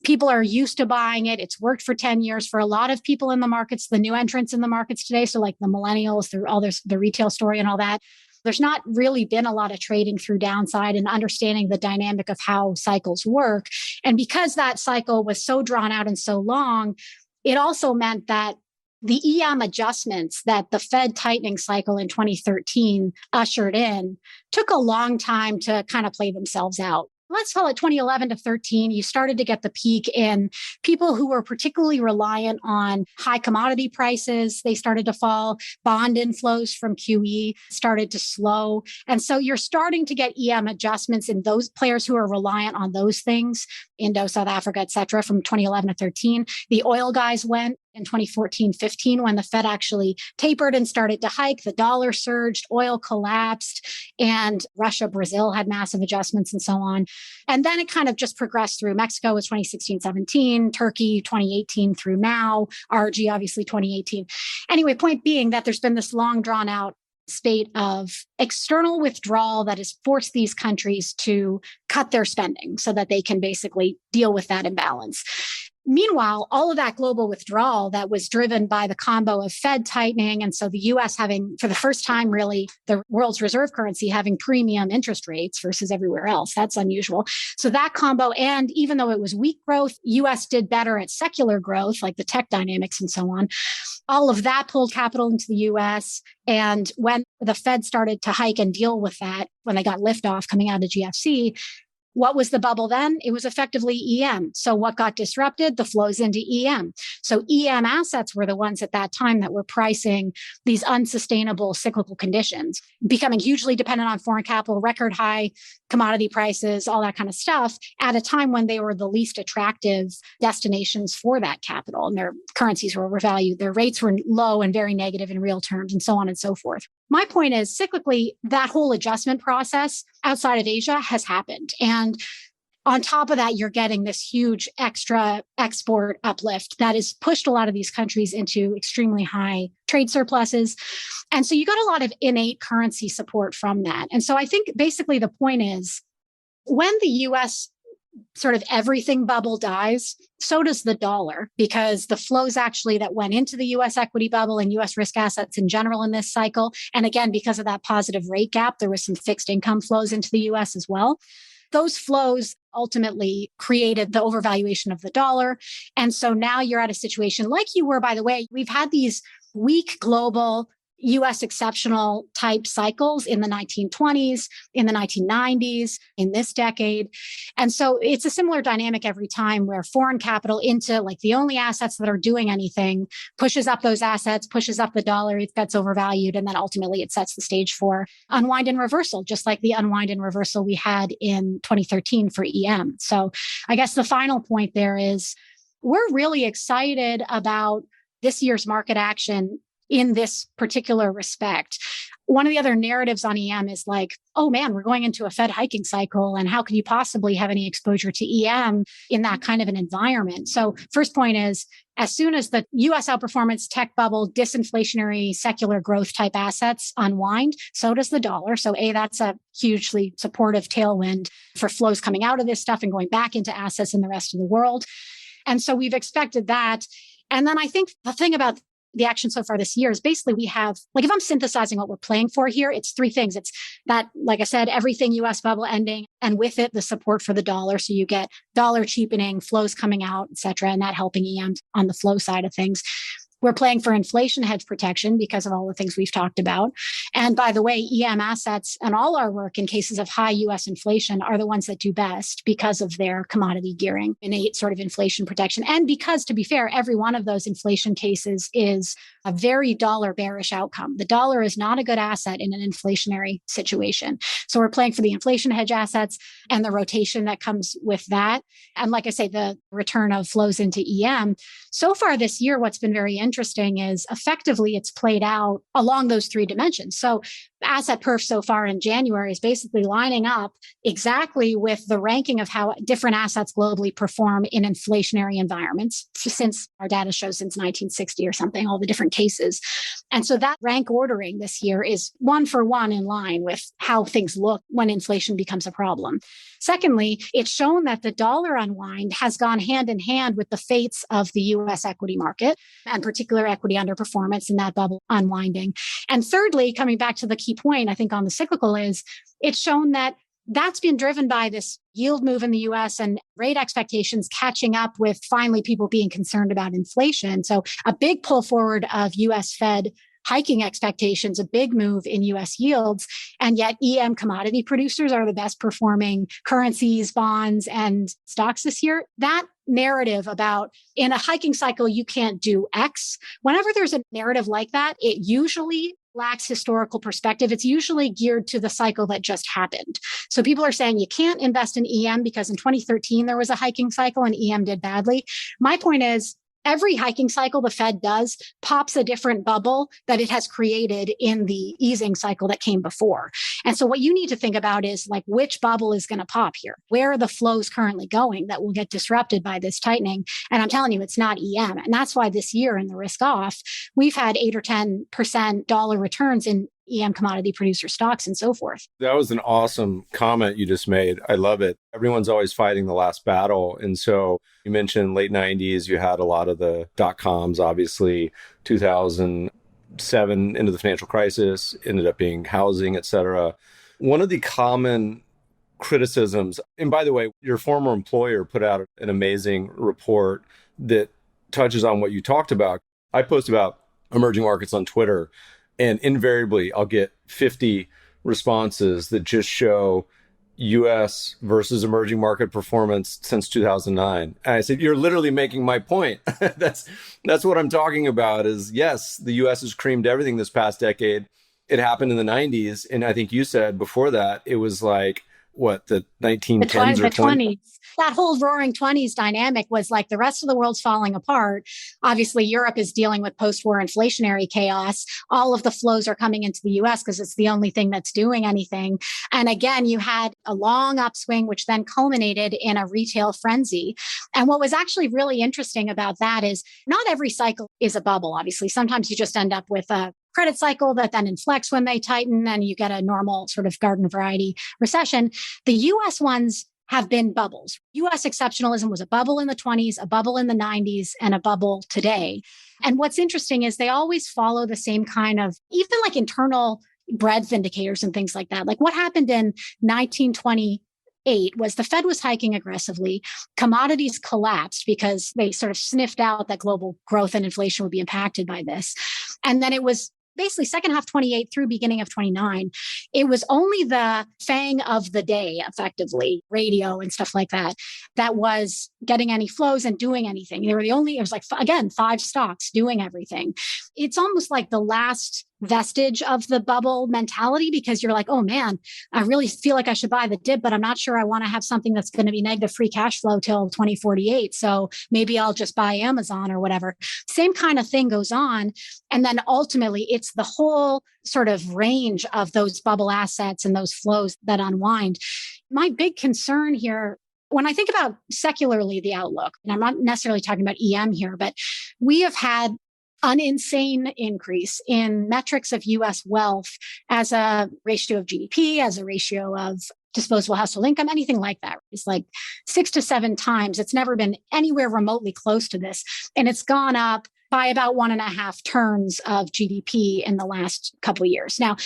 People are used to buying it. It's worked for 10 years for a lot of people in the markets, the new entrants in the markets today. So like the millennials, through all this, the retail story and all that. There's not really been a lot of trading through downside and understanding the dynamic of how cycles work. And because that cycle was so drawn out and so long, it also meant that the EM adjustments that the Fed tightening cycle in 2013 ushered in took a long time to kind of play themselves out. Let's call it 2011 to 13, you started to get the peak in people who were particularly reliant on high commodity prices. They started to fall. Bond inflows from QE started to slow. And so you're starting to get EM adjustments in those players who are reliant on those things, Indo, South Africa, et cetera, from 2011 to 13. The oil guys went in 2014-15 when the Fed actually tapered and started to hike. The dollar surged, oil collapsed, and Russia, Brazil had massive adjustments and so on. And then it kind of just progressed through. Mexico was 2016-17, Turkey 2018 through now, RG obviously 2018. Anyway, point being that there's been this long drawn out spate of external withdrawal that has forced these countries to cut their spending so that they can basically deal with that imbalance. Meanwhile, all of that global withdrawal that was driven by the combo of Fed tightening, and so the US having, for the first time, really, the world's reserve currency having premium interest rates versus everywhere else. That's unusual. So that combo, and even though it was weak growth, US did better at secular growth, like the tech dynamics and so on. All of that pulled capital into the US. And when the Fed started to hike and deal with that, when they got liftoff coming out of GFC, what was the bubble then? It was effectively EM. So what got disrupted? The flows into EM. So EM assets were the ones at that time that were pricing these unsustainable cyclical conditions, becoming hugely dependent on foreign capital, record high commodity prices, all that kind of stuff at a time when they were the least attractive destinations for that capital. And their currencies were overvalued. Their rates were low and very negative in real terms and so on and so forth. My point is, cyclically, that whole adjustment process outside of Asia has happened. And on top of that, you're getting this huge extra export uplift that has pushed a lot of these countries into extremely high trade surpluses. And so you got a lot of innate currency support from that. And so I think basically the point is, when the US sort of everything bubble dies, so does the dollar, because the flows actually that went into the US equity bubble and US risk assets in general in this cycle. And again, because of that positive rate gap, there was some fixed income flows into the US as well. Those flows ultimately created the overvaluation of the dollar. And so now you're at a situation like you were, by the way, we've had these weak global US exceptional type cycles in the 1920s, in the 1990s, in this decade. And so it's a similar dynamic every time where foreign capital into like the only assets that are doing anything pushes up those assets, pushes up the dollar, it gets overvalued. And then ultimately it sets the stage for unwind and reversal, just like the unwind and reversal we had in 2013 for EM. So I guess the final point there is we're really excited about this year's market action in this particular respect. One of the other narratives on EM is like, oh man, we're going into a Fed hiking cycle. And how could you possibly have any exposure to EM in that kind of an environment? So first point is, as soon as the US outperformance, tech bubble, disinflationary, secular growth type assets unwind, so does the dollar. So that's a hugely supportive tailwind for flows coming out of this stuff and going back into assets in the rest of the world. And so we've expected that. And then I think the thing about the action so far this year is basically we have, like if I'm synthesizing what we're playing for here, it's three things. It's that, like I said, everything US bubble ending, and with it, the support for the dollar. So you get dollar cheapening, flows coming out, et cetera, and that helping EM on the flow side of things. We're playing for inflation hedge protection because of all the things we've talked about. And by the way, EM assets and all our work in cases of high US inflation are the ones that do best because of their commodity gearing, innate sort of inflation protection. And because, to be fair, every one of those inflation cases is a very dollar bearish outcome. The dollar is not a good asset in an inflationary situation. So we're playing for the inflation hedge assets and the rotation that comes with that. And like I say, the return of flows into EM. So far this year, what's been very interesting is effectively it's played out along those three dimensions. So asset perf so far in January is basically lining up exactly with the ranking of how different assets globally perform in inflationary environments since our data shows since 1960 or something, all the different cases. And so that rank ordering this year is one for one in line with how things look when inflation becomes a problem. Secondly, it's shown that the dollar unwind has gone hand in hand with the fates of the US equity market and particular equity underperformance in that bubble unwinding. And thirdly, coming back to the key point, I think on the cyclical is it's shown that that's been driven by this yield move in the US and rate expectations catching up with finally people being concerned about inflation. So a big pull forward of US Fed hiking expectations, a big move in US yields. And yet EM commodity producers are the best performing currencies, bonds, and stocks this year. That narrative about in a hiking cycle, you can't do X. Whenever there's a narrative like that, it usually lacks historical perspective. It's usually geared to the cycle that just happened. So people are saying you can't invest in EM because in 2013, there was a hiking cycle and EM did badly. My point is, every hiking cycle the Fed does pops a different bubble that it has created in the easing cycle that came before. And so what you need to think about is like, which bubble is going to pop here? Where are the flows currently going that will get disrupted by this tightening? And I'm telling you, it's not EM. And that's why this year in the risk off, we've had 8 or 10% dollar returns in EM commodity producer stocks and so forth. That was an awesome comment you just made. I love it. Everyone's always fighting the last battle. And so you mentioned late 90s, you had a lot of the dot-coms, obviously 2007 into the financial crisis, ended up being housing, et cetera. One of the common criticisms, and by the way, your former employer put out an amazing report that touches on what you talked about. I post about emerging markets on Twitter, and invariably, I'll get 50 responses that just show U.S. versus emerging market performance since 2009. And I said, you're literally making my point. That's what I'm talking about is, yes, the U.S. has creamed everything this past decade. It happened in the 90s. And I think you said before that, it was like, what, the 1910s or 20s? That whole roaring 20s dynamic was like the rest of the world's falling apart. Obviously, Europe is dealing with post-war inflationary chaos. All of the flows are coming into the US because it's the only thing that's doing anything. And again, you had a long upswing, which then culminated in a retail frenzy. And what was actually really interesting about that is not every cycle is a bubble, obviously. Sometimes you just end up with a credit cycle that then inflects when they tighten and you get a normal sort of garden variety recession. The US ones have been bubbles. US exceptionalism was a bubble in the 20s, a bubble in the 90s, and a bubble today. And what's interesting is they always follow the same kind of, even like internal breadth indicators and things like that. Like what happened in 1928 was the Fed was hiking aggressively. Commodities collapsed because they sort of sniffed out that global growth and inflation would be impacted by this. And then it was basically second half 28 through beginning of 29, it was only the fang of the day, effectively, radio and stuff like that, that was getting any flows and doing anything. They were the only, it was like, again, 5 stocks doing everything. It's almost like the last vestige of the bubble mentality, because you're like, oh man, I really feel like I should buy the dip, but I'm not sure I want to have something that's going to be negative free cash flow till 2048. So maybe I'll just buy Amazon or whatever. Same kind of thing goes on. And then ultimately it's the whole sort of range of those bubble assets and those flows that unwind. My big concern here, when I think about secularly the outlook, and I'm not necessarily talking about EM here, but we have had an insane increase in metrics of US wealth as a ratio of GDP, as a ratio of disposable household income, anything like that. It's like 6 to 7 times. It's never been anywhere remotely close to this. And it's gone up by about 1.5 turns of GDP in the last couple of years. Now,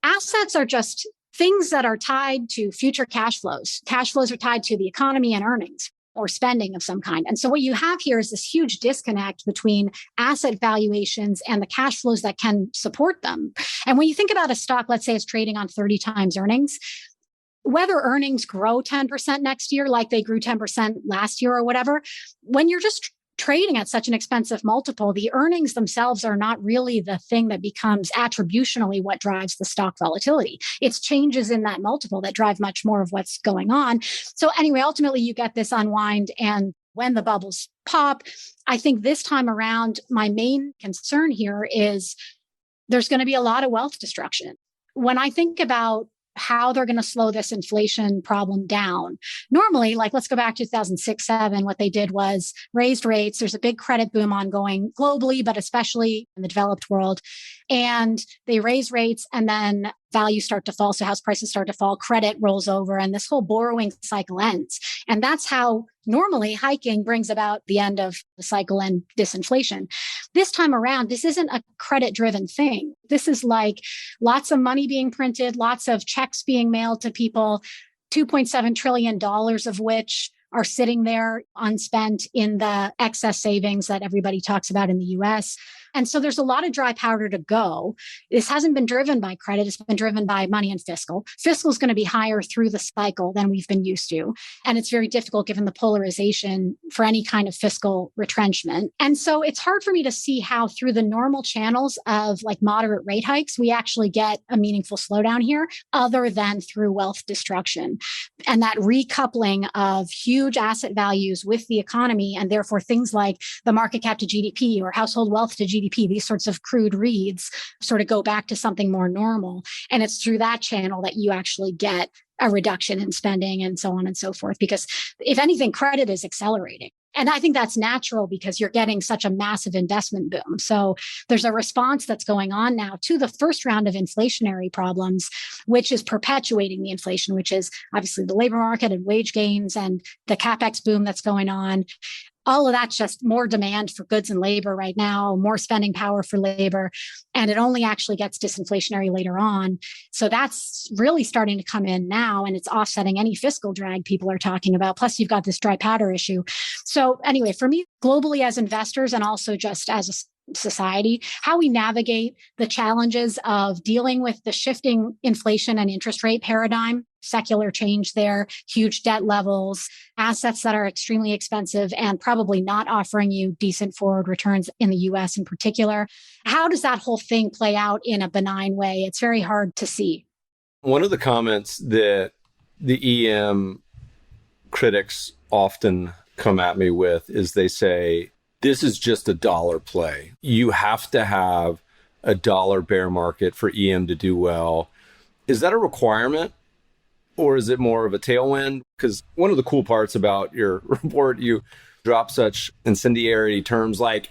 assets are just things that are tied to future cash flows. Cash flows are tied to the economy and earnings or spending of some kind. And so what you have here is this huge disconnect between asset valuations and the cash flows that can support them. And when you think about a stock, let's say it's trading on 30 times earnings, whether earnings grow 10% next year, like they grew 10% last year or whatever, when you're just trading at such an expensive multiple, the earnings themselves are not really the thing that becomes attributionally what drives the stock volatility. It's changes in that multiple that drive much more of what's going on. So anyway, ultimately you get this unwind, and when the bubbles pop, I think this time around, my main concern here is there's going to be a lot of wealth destruction. When I think about how they're going to slow this inflation problem down. Normally, like let's go back to 2006-07, what they did was raised rates. There's a big credit boom ongoing globally, but especially in the developed world. And they raise rates and then values start to fall. So house prices start to fall, credit rolls over, and this whole borrowing cycle ends. And that's how normally hiking brings about the end of the cycle and disinflation. This time around, this isn't a credit-driven thing. This is like lots of money being printed, lots of checks being mailed to people, $2.7 trillion of which are sitting there unspent in the excess savings that everybody talks about in the US. And so there's a lot of dry powder to go. This hasn't been driven by credit. It's been driven by money and fiscal. Fiscal is going to be higher through the cycle than we've been used to. And it's very difficult given the polarization for any kind of fiscal retrenchment. And so it's hard for me to see how through the normal channels of like moderate rate hikes, we actually get a meaningful slowdown here other than through wealth destruction. And that recoupling of huge asset values with the economy, and therefore things like the market cap to GDP or household wealth to GDP, these sorts of crude reads sort of go back to something more normal. And it's through that channel that you actually get a reduction in spending and so on and so forth. Because if anything, credit is accelerating. And I think that's natural because you're getting such a massive investment boom. So there's a response that's going on now to the first round of inflationary problems, which is perpetuating the inflation, which is obviously the labor market and wage gains and the CapEx boom that's going on. All of that's just more demand for goods and labor right now, more spending power for labor, and it only actually gets disinflationary later on. So that's really starting to come in now, and it's offsetting any fiscal drag people are talking about. Plus, you've got this dry powder issue. So anyway, for me, globally as investors and also just as a society, how we navigate the challenges of dealing with the shifting inflation and interest rate paradigm, secular change there, huge debt levels, assets that are extremely expensive and probably not offering you decent forward returns in the US in particular. How does that whole thing play out in a benign way? It's very hard to see. One of the comments that the EM critics often come at me with is they say, this is just a dollar play. You have to have a dollar bear market for EM to do well. Is that a requirement or is it more of a tailwind? Because one of the cool parts about your report, you drop such incendiary terms like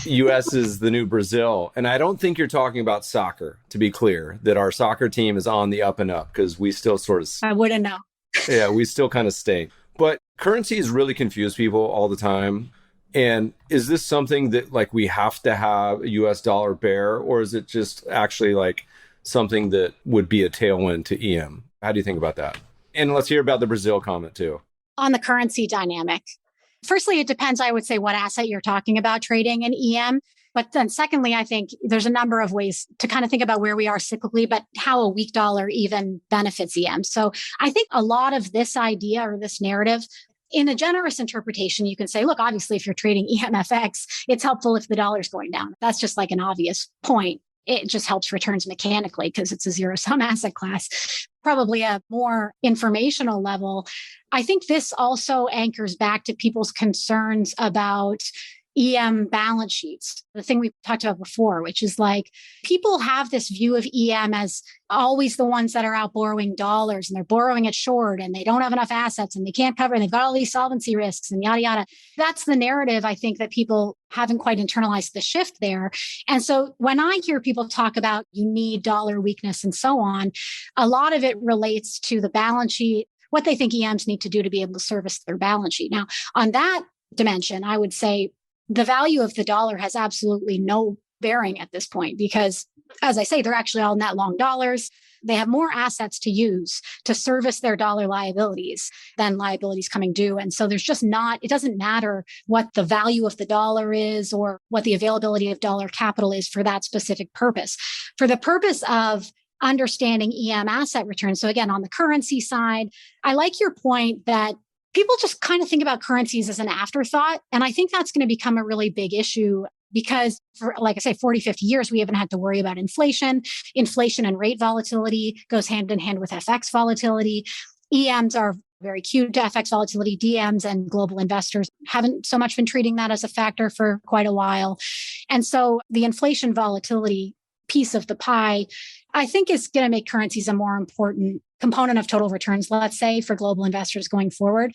US is the new Brazil. And I don't think you're talking about soccer, to be clear, that our soccer team is on the up and up because we still sort of... I wouldn't know. Yeah, we still kind of stink. But currencies really confuse people all the time. And is this something that like we have to have a US dollar bear, or is it just actually like something that would be a tailwind to EM? How do you think about that? And let's hear about the Brazil comment too. On the currency dynamic. Firstly, it depends, I would say, what asset you're talking about trading in EM. But then secondly, I think there's a number of ways to kind of think about where we are cyclically, but how a weak dollar even benefits EM. So I think a lot of this idea or this narrative, in a generous interpretation, you can say, look, obviously, if you're trading EMFX, it's helpful if the dollar's going down. That's just like an obvious point. It just helps returns mechanically because it's a zero-sum asset class. Probably a more informational level. I think this also anchors back to people's concerns about EM balance sheets, the thing we talked about before, which is like people have this view of EM as always the ones that are out borrowing dollars and they're borrowing it short and they don't have enough assets and they can't cover and they've got all these solvency risks and yada, yada. That's the narrative. I think that people haven't quite internalized the shift there. And so when I hear people talk about you need dollar weakness and so on, a lot of it relates to the balance sheet, what they think EMs need to do to be able to service their balance sheet. Now, on that dimension, I would say the value of the dollar has absolutely no bearing at this point because, as I say, they're actually all net long dollars. They have more assets to use to service their dollar liabilities than liabilities coming due. And so there's just not, it doesn't matter what the value of the dollar is or what the availability of dollar capital is for that specific purpose. For the purpose of understanding EM asset returns. So again, on the currency side, I like your point that people just kind of think about currencies as an afterthought. And I think that's going to become a really big issue because for, like I say, 40, 50 years, we haven't had to worry about inflation. Inflation and rate volatility goes hand in hand with FX volatility. EMs are very cued to FX volatility. DMs and global investors haven't so much been treating that as a factor for quite a while. And so the inflation volatility piece of the pie, I think is going to make currencies a more important component of total returns, let's say, for global investors going forward.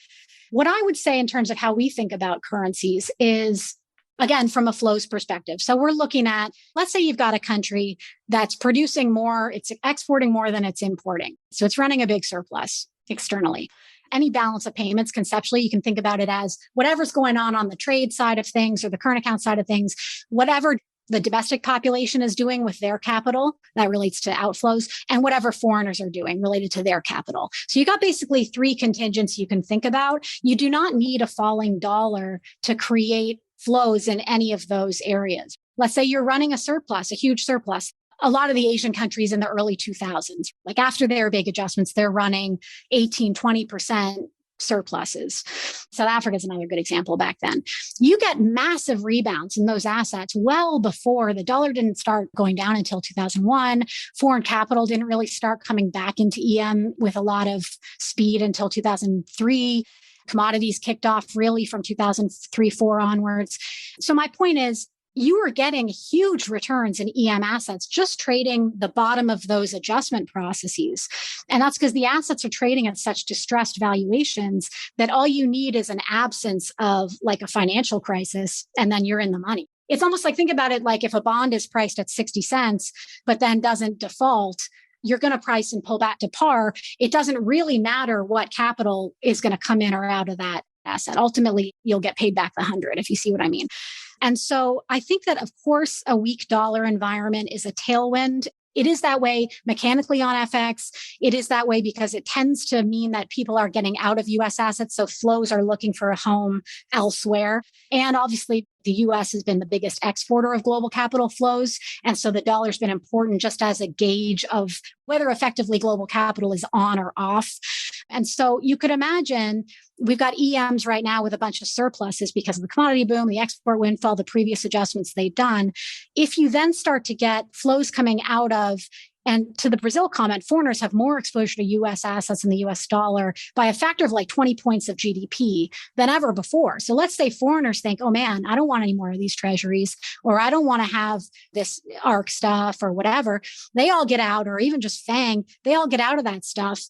What I would say in terms of how we think about currencies is, again, from a flows perspective. So we're looking at, let's say you've got a country that's producing more, it's exporting more than it's importing. So it's running a big surplus externally. Any balance of payments, conceptually, you can think about it as whatever's going on the trade side of things or the current account side of things, whatever the domestic population is doing with their capital, that relates to outflows, and whatever foreigners are doing related to their capital. So you got basically three contingents you can think about. You do not need a falling dollar to create flows in any of those areas. Let's say you're running a surplus, a huge surplus. A lot of the Asian countries in the early 2000s, like after their big adjustments, they're running 18, 20% surpluses. South Africa is another good example back then. You get massive rebounds in those assets well before the dollar didn't start going down until 2001. Foreign capital didn't really start coming back into EM with a lot of speed until 2003. Commodities kicked off really from 2003-4 onwards. So my point is, you are getting huge returns in EM assets, just trading the bottom of those adjustment processes. And that's because the assets are trading at such distressed valuations that all you need is an absence of like a financial crisis, and then you're in the money. It's almost like, think about it like if a bond is priced at 60 cents, but then doesn't default, you're going to price and pull back to par. It doesn't really matter what capital is going to come in or out of that asset. Ultimately, you'll get paid back the 100, if you see what I mean. And so I think that, of course, a weak dollar environment is a tailwind. It is that way mechanically on FX. It is that way because it tends to mean that people are getting out of US assets. So flows are looking for a home elsewhere. And obviously, the US has been the biggest exporter of global capital flows. And so the dollar's been important just as a gauge of whether effectively global capital is on or off. And so you could imagine we've got EMs right now with a bunch of surpluses because of the commodity boom, the export windfall, the previous adjustments they've done. If you then start to get flows coming out of, and to the Brazil comment, foreigners have more exposure to US assets in the US dollar by a factor of like 20 points of GDP than ever before. So let's say foreigners think, oh man, I don't want any more of these treasuries, or I don't want to have this ARC stuff or whatever. They all get out, or even just FANG, they all get out of that stuff,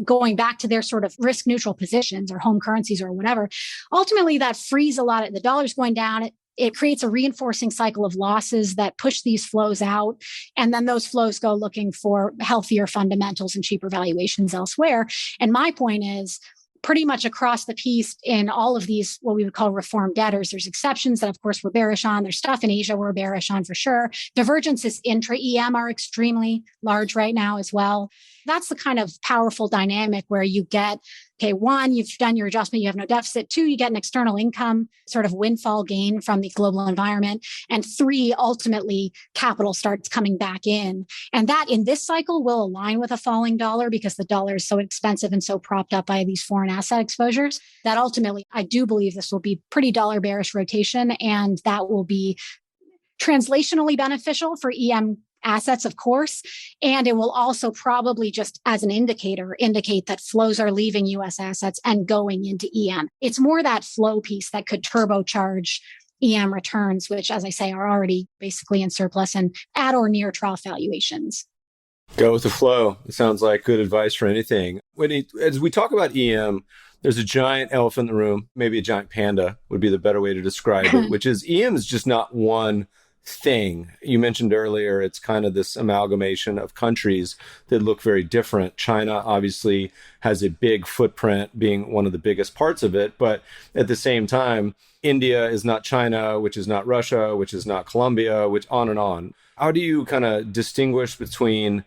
going back to their sort of risk neutral positions or home currencies or whatever. Ultimately, that frees a lot of the dollar's going down. It creates a reinforcing cycle of losses that push these flows out. And then those flows go looking for healthier fundamentals and cheaper valuations elsewhere. And my point is, pretty much across the piece in all of these, what we would call reform debtors, there's exceptions that, of course, we're bearish on. There's stuff in Asia we're bearish on for sure. Divergences intra-EM are extremely large right now as well. That's the kind of powerful dynamic where you get, okay, one, you've done your adjustment, you have no deficit. Two, you get an external income sort of windfall gain from the global environment. And three, ultimately, capital starts coming back in. And that in this cycle will align with a falling dollar because the dollar is so expensive and so propped up by these foreign asset exposures that ultimately, I do believe this will be pretty dollar bearish rotation. And that will be translationally beneficial for EM assets, of course. And it will also probably just as an indicator, indicate that flows are leaving US assets and going into EM. It's more that flow piece that could turbocharge EM returns, which, as I say, are already basically in surplus and at or near trough valuations. Go with the flow. It sounds like good advice for anything. Whitney, as we talk about EM, there's a giant elephant in the room, maybe a giant panda would be the better way to describe it, which is EM is just not one thing. You mentioned earlier, it's kind of this amalgamation of countries that look very different. China obviously has a big footprint, being one of the biggest parts of it. But at the same time, India is not China, which is not Russia, which is not Colombia, which on and on. How do you kind of distinguish between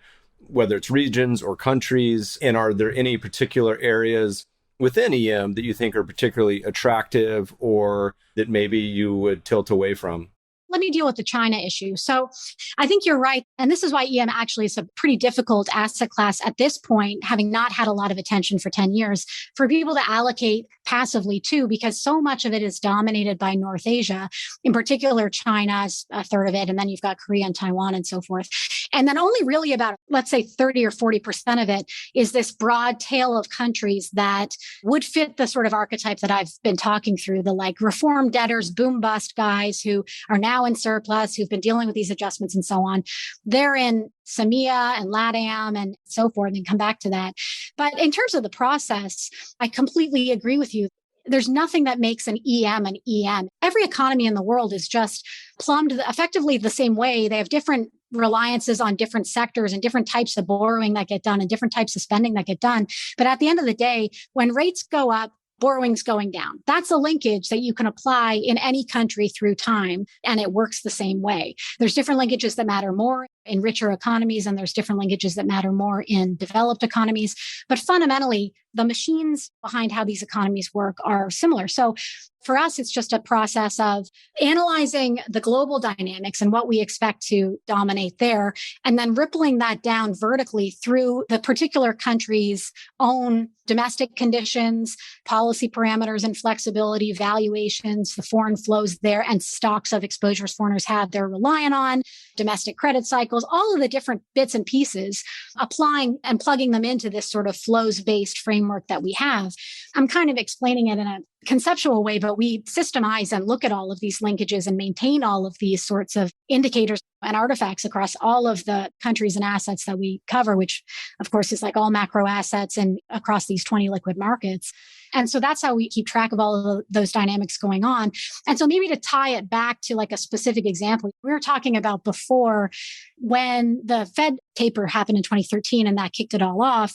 whether it's regions or countries? And are there any particular areas within EM that you think are particularly attractive or that maybe you would tilt away from? Let me deal with the China issue. So I think you're right. And this is why EM actually is a pretty difficult asset class at this point, having not had a lot of attention for 10 years, for people to allocate passively to, because so much of it is dominated by North Asia, in particular, China's a third of it. And then you've got Korea and Taiwan and so forth. And then only really about, let's say 30 or 40% of it is this broad tail of countries that would fit the sort of archetype that I've been talking through, the like reform debtors, boom bust guys who are now in surplus, who've been dealing with these adjustments and so on. They're in SAMEA and LATAM and so forth, and come back to that. But in terms of the process, I completely agree with you. There's nothing that makes an EM an EM. Every economy in the world is just plumbed effectively the same way. They have different reliances on different sectors and different types of borrowing that get done and different types of spending that get done. But at the end of the day, when rates go up, borrowing's going down. That's a linkage that you can apply in any country through time, and it works the same way. There's different linkages that matter more in richer economies, and there's different linkages that matter more in developed economies. But fundamentally, the machines behind how these economies work are similar. So for us, it's just a process of analyzing the global dynamics and what we expect to dominate there, and then rippling that down vertically through the particular country's own domestic conditions, policy parameters and flexibility, valuations, the foreign flows there, and stocks of exposures foreigners have they're reliant on, domestic credit cycles, all of the different bits and pieces, applying and plugging them into this sort of flows-based framework that we have. I'm kind of explaining it in a conceptual way, but we systemize and look at all of these linkages and maintain all of these sorts of indicators and artifacts across all of the countries and assets that we cover, which of course is like all macro assets and across these 20 liquid markets. And so that's how we keep track of all of those dynamics going on. And so maybe to tie it back to like a specific example, we were talking about before when the Fed taper happened in 2013 and that kicked it all off.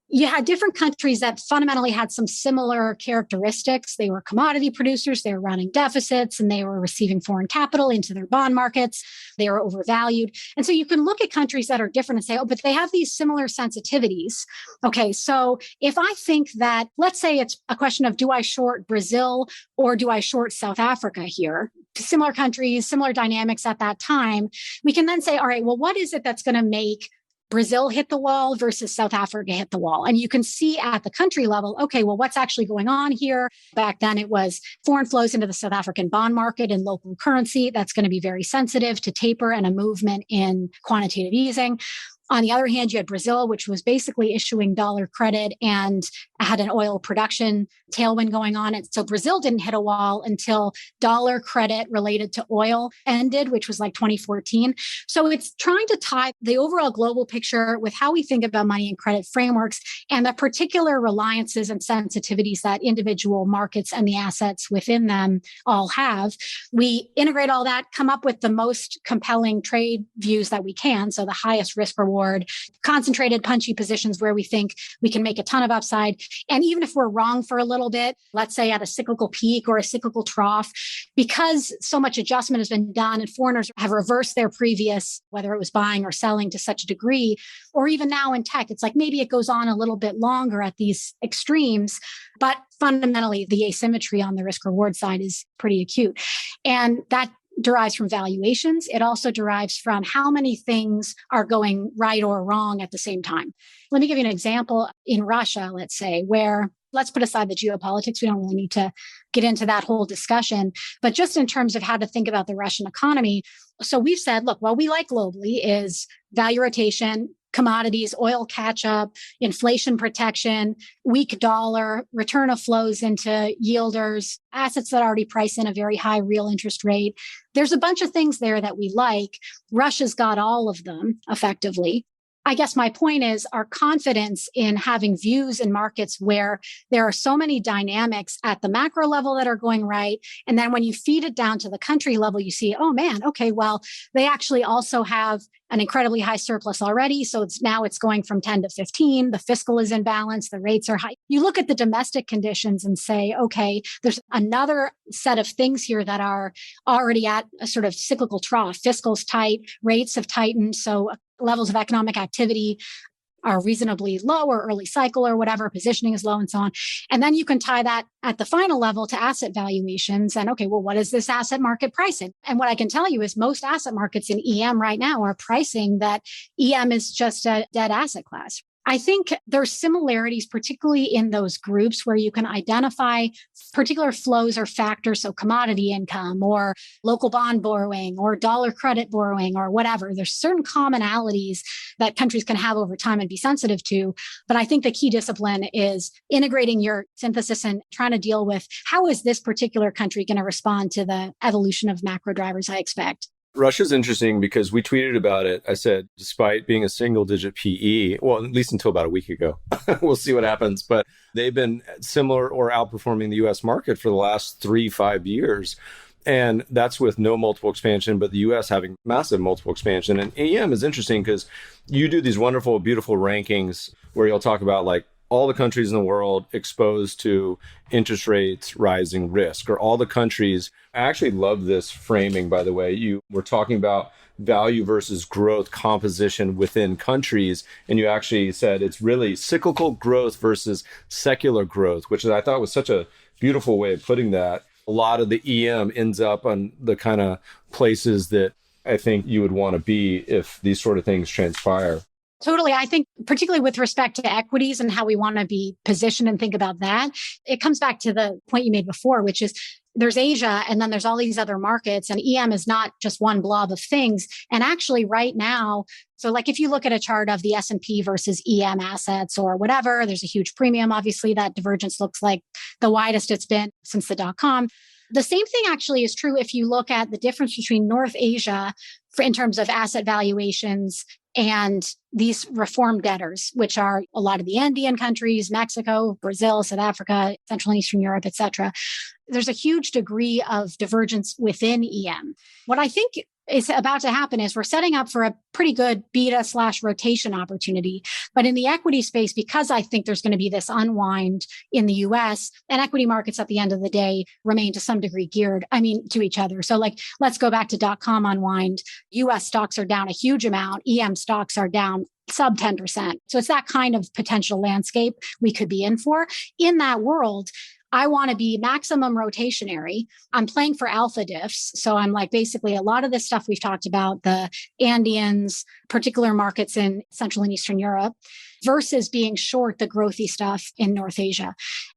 You had different countries that fundamentally had some similar characteristics. They were commodity producers, they were running deficits, and they were receiving foreign capital into their bond markets. They were overvalued. And so you can look at countries that are different and say, oh, but they have these similar sensitivities. Okay, so if I think that, let's say it's a question of, do I short Brazil or do I short South Africa here? Similar countries, similar dynamics at that time. We can then say, all right, well, what is it that's going to make Brazil hit the wall versus South Africa hit the wall? And you can see at the country level, okay, well, what's actually going on here? Back then it was foreign flows into the South African bond market in local currency. That's going to be very sensitive to taper and a movement in quantitative easing. On the other hand, you had Brazil, which was basically issuing dollar credit and had an oil production tailwind going on. And so Brazil didn't hit a wall until dollar credit related to oil ended, which was like 2014. So it's trying to tie the overall global picture with how we think about money and credit frameworks and the particular reliances and sensitivities that individual markets and the assets within them all have. We integrate all that, come up with the most compelling trade views that we can. So the highest risk reward, concentrated punchy positions where we think we can make a ton of upside. And even if we're wrong for a little bit, let's say at a cyclical peak or a cyclical trough, because so much adjustment has been done and foreigners have reversed their previous, whether it was buying or selling to such a degree, or even now in tech, it's like maybe it goes on a little bit longer at these extremes, but fundamentally the asymmetry on the risk reward side is pretty acute. And that derives from valuations. It also derives from how many things are going right or wrong at the same time. Let me give you an example in Russia, let's say, where let's put aside the geopolitics. We don't really need to get into that whole discussion, but just in terms of how to think about the Russian economy. So we've said, look, what we like globally is value rotation, commodities, oil catch up, inflation protection, weak dollar, return of flows into yielders, assets that already price in a very high real interest rate. There's a bunch of things there that we like. Russia's got all of them effectively. I guess my point is our confidence in having views in markets where there are so many dynamics at the macro level that are going right. And then when you feed it down to the country level, you see, oh man, okay, well, they actually also have an incredibly high surplus already. So it's going from 10 to 15. The fiscal is in balance. The rates are high. You look at the domestic conditions and say, okay, there's another set of things here that are already at a sort of cyclical trough. Fiscal's tight, rates have tightened. So levels of economic activity are reasonably low or early cycle or whatever, positioning is low and so on. And then you can tie that at the final level to asset valuations and, okay, well, what is this asset market pricing? And what I can tell you is most asset markets in EM right now are pricing that EM is just a dead asset class. I think there's similarities, particularly in those groups where you can identify particular flows or factors. So commodity income or local bond borrowing or dollar credit borrowing or whatever. There's certain commonalities that countries can have over time and be sensitive to. But I think the key discipline is integrating your synthesis and trying to deal with how is this particular country going to respond to the evolution of macro drivers I expect. Russia's interesting because we tweeted about it. I said, despite being a single digit PE, well, at least until about a week ago, we'll see what happens. But they've been similar or outperforming the US market for the last 3-5 years. And that's with no multiple expansion, but the US having massive multiple expansion. And EM is interesting because you do these wonderful, beautiful rankings where you'll talk about like all the countries in the world exposed to interest rates rising risk, or all the countries. I actually love this framing, by the way. You were talking about value versus growth composition within countries, and you actually said it's really cyclical growth versus secular growth, which I thought was such a beautiful way of putting that. A lot of the EM ends up on the kind of places that I think you would want to be if these sort of things transpire. Totally. I think particularly with respect to equities and how we want to be positioned and think about that, it comes back to the point you made before, which is there's Asia and then there's all these other markets, and EM is not just one blob of things. And actually right now, so like if you look at a chart of the S&P versus EM assets or whatever, there's a huge premium. Obviously that divergence looks like the widest it's been since the dot-com. The same thing actually is true if you look at the difference between North Asia in terms of asset valuations and these reform debtors, which are a lot of the Andean countries, Mexico, Brazil, South Africa, Central and Eastern Europe, et cetera. There's a huge degree of divergence within EM. What I think is about to happen is we're setting up for a pretty good beta/rotation opportunity. But in the equity space, because I think there's going to be this unwind in the US, and equity markets at the end of the day remain to some degree geared, to each other. So like, let's go back to dot-com unwind. US stocks are down a huge amount. EM stocks are down sub 10%. So it's that kind of potential landscape we could be in for. In that world, I want to be maximum rotationary. I'm playing for alpha diffs. So I'm like, basically a lot of this stuff we've talked about, the Andeans, particular markets in Central and Eastern Europe, versus being short the growthy stuff in North Asia.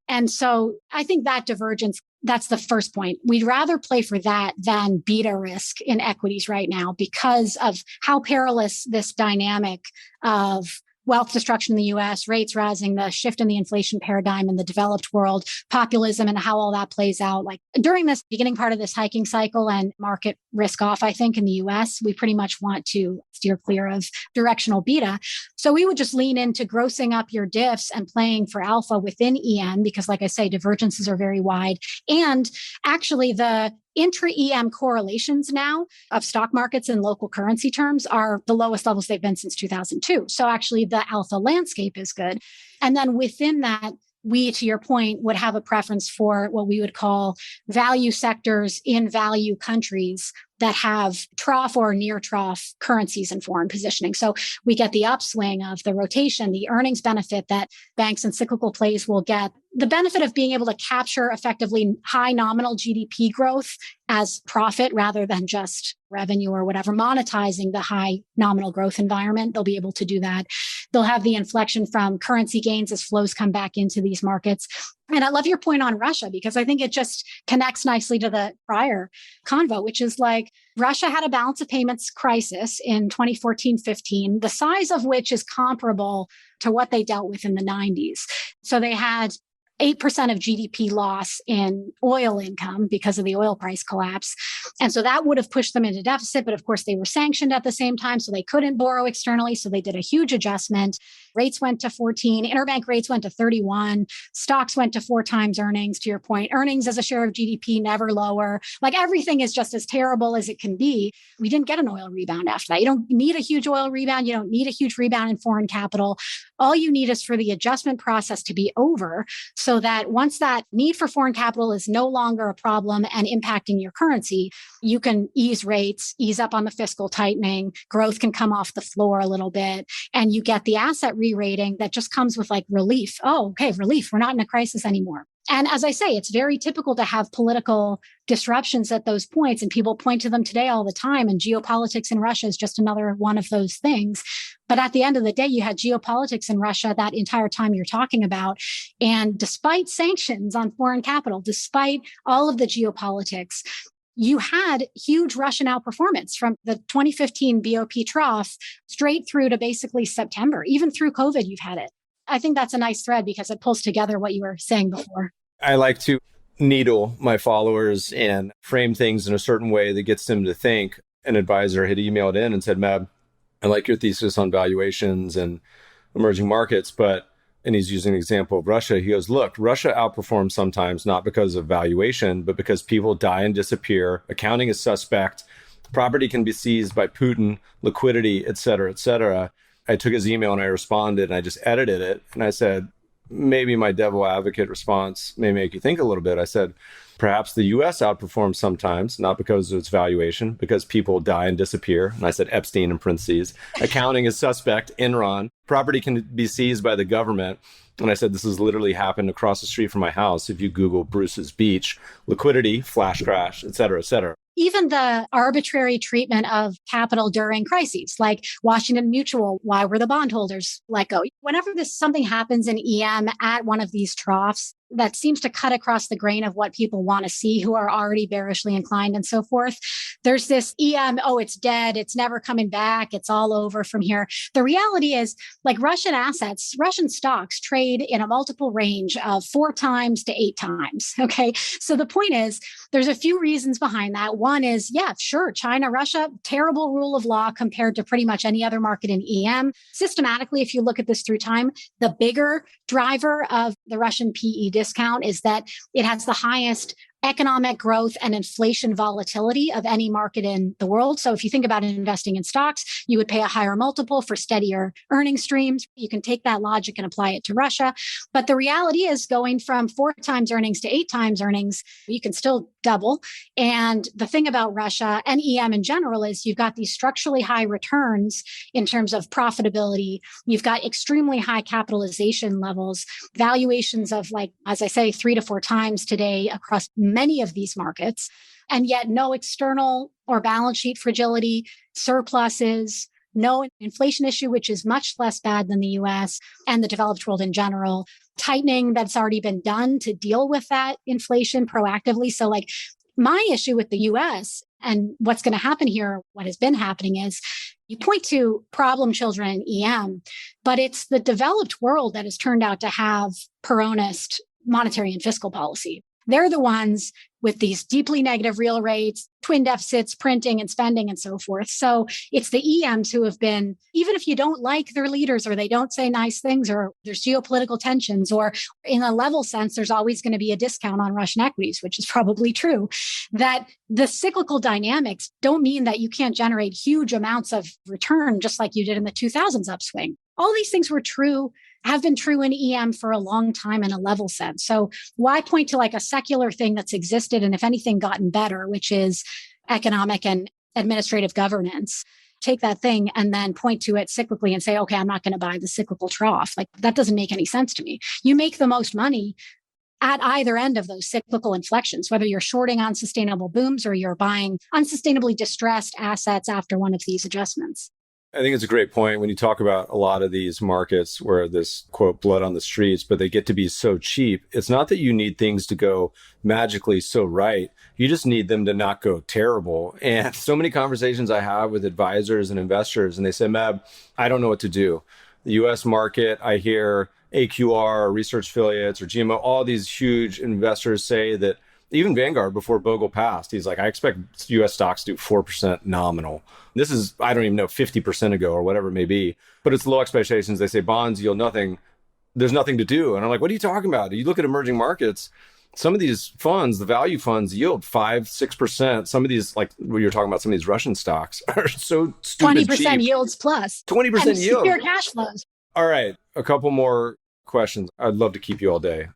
And so I think that divergence, that's the first point. We'd rather play for that than beta risk in equities right now because of how perilous this dynamic of wealth destruction in the US, rates rising, the shift in the inflation paradigm in the developed world, populism and how all that plays out. Like during this beginning part of this hiking cycle and market risk off, I think in the US, we pretty much want to steer clear of directional beta. So we would just lean into grossing up your diffs and playing for alpha within EM because like I say, divergences are very wide. And actually the intra-EM correlations now of stock markets in local currency terms are the lowest levels they've been since 2002. So actually the alpha landscape is good. And then within that, we, to your point, would have a preference for what we would call value sectors in value countries that have trough or near trough currencies and foreign positioning. So we get the upswing of the rotation, the earnings benefit that banks and cyclical plays will get, the benefit of being able to capture effectively high nominal GDP growth as profit rather than just revenue or whatever, monetizing the high nominal growth environment. They'll be able to do that. They'll have the inflection from currency gains as flows come back into these markets. And I love your point on Russia because I think it just connects nicely to the prior convo, which is like Russia had a balance of payments crisis in 2014-15, the size of which is comparable to what they dealt with in the 90s. So they had 8% of GDP loss in oil income because of the oil price collapse. And so that would have pushed them into deficit. But of course, they were sanctioned at the same time, so they couldn't borrow externally. So they did a huge adjustment. Rates went to 14, interbank rates went to 31, stocks went to 4 times earnings, to your point. Earnings as a share of GDP never lower. Like everything is just as terrible as it can be. We didn't get an oil rebound after that. You don't need a huge oil rebound. You don't need a huge rebound in foreign capital. All you need is for the adjustment process to be over so that once that need for foreign capital is no longer a problem and impacting your currency, you can ease rates, ease up on the fiscal tightening, growth can come off the floor a little bit, and you get the asset re-rating that just comes with like relief. Oh, okay, relief. We're not in a crisis anymore. And as I say, it's very typical to have political disruptions at those points, and people point to them today all the time. And geopolitics in Russia is just another one of those things. But at the end of the day, you had geopolitics in Russia that entire time you're talking about. And despite sanctions on foreign capital, despite all of the geopolitics, you had huge Russian outperformance from the 2015 BOP trough straight through to basically September. Even through COVID, you've had it. I think that's a nice thread because it pulls together what you were saying before. I like to needle my followers and frame things in a certain way that gets them to think. An advisor had emailed in and said, Mab, I like your thesis on valuations and emerging markets, and he's using an example of Russia. He goes, look, Russia outperforms sometimes not because of valuation, but because people die and disappear. Accounting is suspect. Property can be seized by Putin, liquidity, et cetera, et cetera. I took his email and I responded and I just edited it. And I said, maybe my devil advocate response may make you think a little bit. I said, perhaps the US outperforms sometimes, not because of its valuation, because people die and disappear. And I said Epstein in parentheses. Accounting is suspect, Enron. Property can be seized by the government. And I said, this has literally happened across the street from my house. If you Google Bruce's Beach, liquidity, flash crash, et cetera, et cetera. Even the arbitrary treatment of capital during crises, like Washington Mutual, why were the bondholders let go? Whenever something happens in EM at one of these troughs, that seems to cut across the grain of what people want to see who are already bearishly inclined and so forth. There's this EM, oh, it's dead. It's never coming back. It's all over from here. The reality is like Russian assets, Russian stocks trade in a multiple range of 4 times to 8 times. Okay. So the point is there's a few reasons behind that. One is, yeah, sure. China, Russia, terrible rule of law compared to pretty much any other market in EM. Systematically, if you look at this through time, the bigger driver of the Russian PE discount is that it has the highest economic growth and inflation volatility of any market in the world. So if you think about investing in stocks, you would pay a higher multiple for steadier earning streams. You can take that logic and apply it to Russia. But the reality is going from 4 times earnings to 8 times earnings, you can still double. And the thing about Russia and EM in general is you've got these structurally high returns in terms of profitability. You've got extremely high capitalization levels, valuations of like, as I say, 3 to 4 times today across many of these markets, and yet no external or balance sheet fragility, surpluses, no inflation issue, which is much less bad than the US and the developed world in general. tightening that's already been done to deal with that inflation proactively. So like my issue with the US and what's going to happen here, what has been happening is you point to problem children in EM, but it's the developed world that has turned out to have peronist monetary and fiscal policy. They're the ones with these deeply negative real rates, twin deficits, printing and spending and so forth. So it's the EMs who have been, even if you don't like their leaders or they don't say nice things or there's geopolitical tensions or in a level sense, there's always going to be a discount on Russian equities, which is probably true, that the cyclical dynamics don't mean that you can't generate huge amounts of return just like you did in the 2000s upswing. All these things were true, have been true in EM for a long time in a level sense. So why point to like a secular thing that's existed and if anything gotten better, which is economic and administrative governance, take that thing and then point to it cyclically and say, okay, I'm not going to buy the cyclical trough. Like that doesn't make any sense to me. You make the most money at either end of those cyclical inflections, whether you're shorting unsustainable booms or you're buying unsustainably distressed assets after one of these adjustments. I think it's a great point when you talk about a lot of these markets where this quote blood on the streets, but they get to be so cheap. It's not that you need things to go magically so right. You just need them to not go terrible. And so many conversations I have with advisors and investors, and they say, Meb, I don't know what to do. The US market, I hear AQR, research affiliates, or GMO, all these huge investors say that even Vanguard, before Bogle passed, he's like, I expect US stocks to do 4% nominal. This is, I don't even know, 50% ago or whatever it may be. But it's low expectations. They say bonds yield nothing. There's nothing to do. And I'm like, what are you talking about? You look at emerging markets, some of these funds, the value funds yield 5-6%. Some of these, like when you're talking about some of these Russian stocks, are so stupid 20% cheap. yields plus. 20% and yield. Secure cash flows. All right. A couple more questions. I'd love to keep you all day.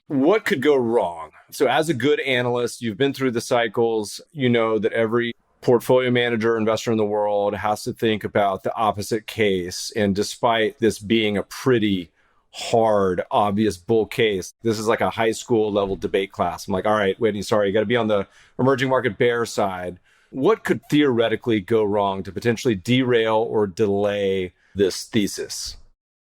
What could go wrong? So as a good analyst, you've been through the cycles. You know that every portfolio manager, investor in the world has to think about the opposite case. And despite this being a pretty hard, obvious bull case, this is like a high school level debate class. I'm like, all right, Whitney, sorry, you got to be on the emerging market bear side. What could theoretically go wrong to potentially derail or delay this thesis?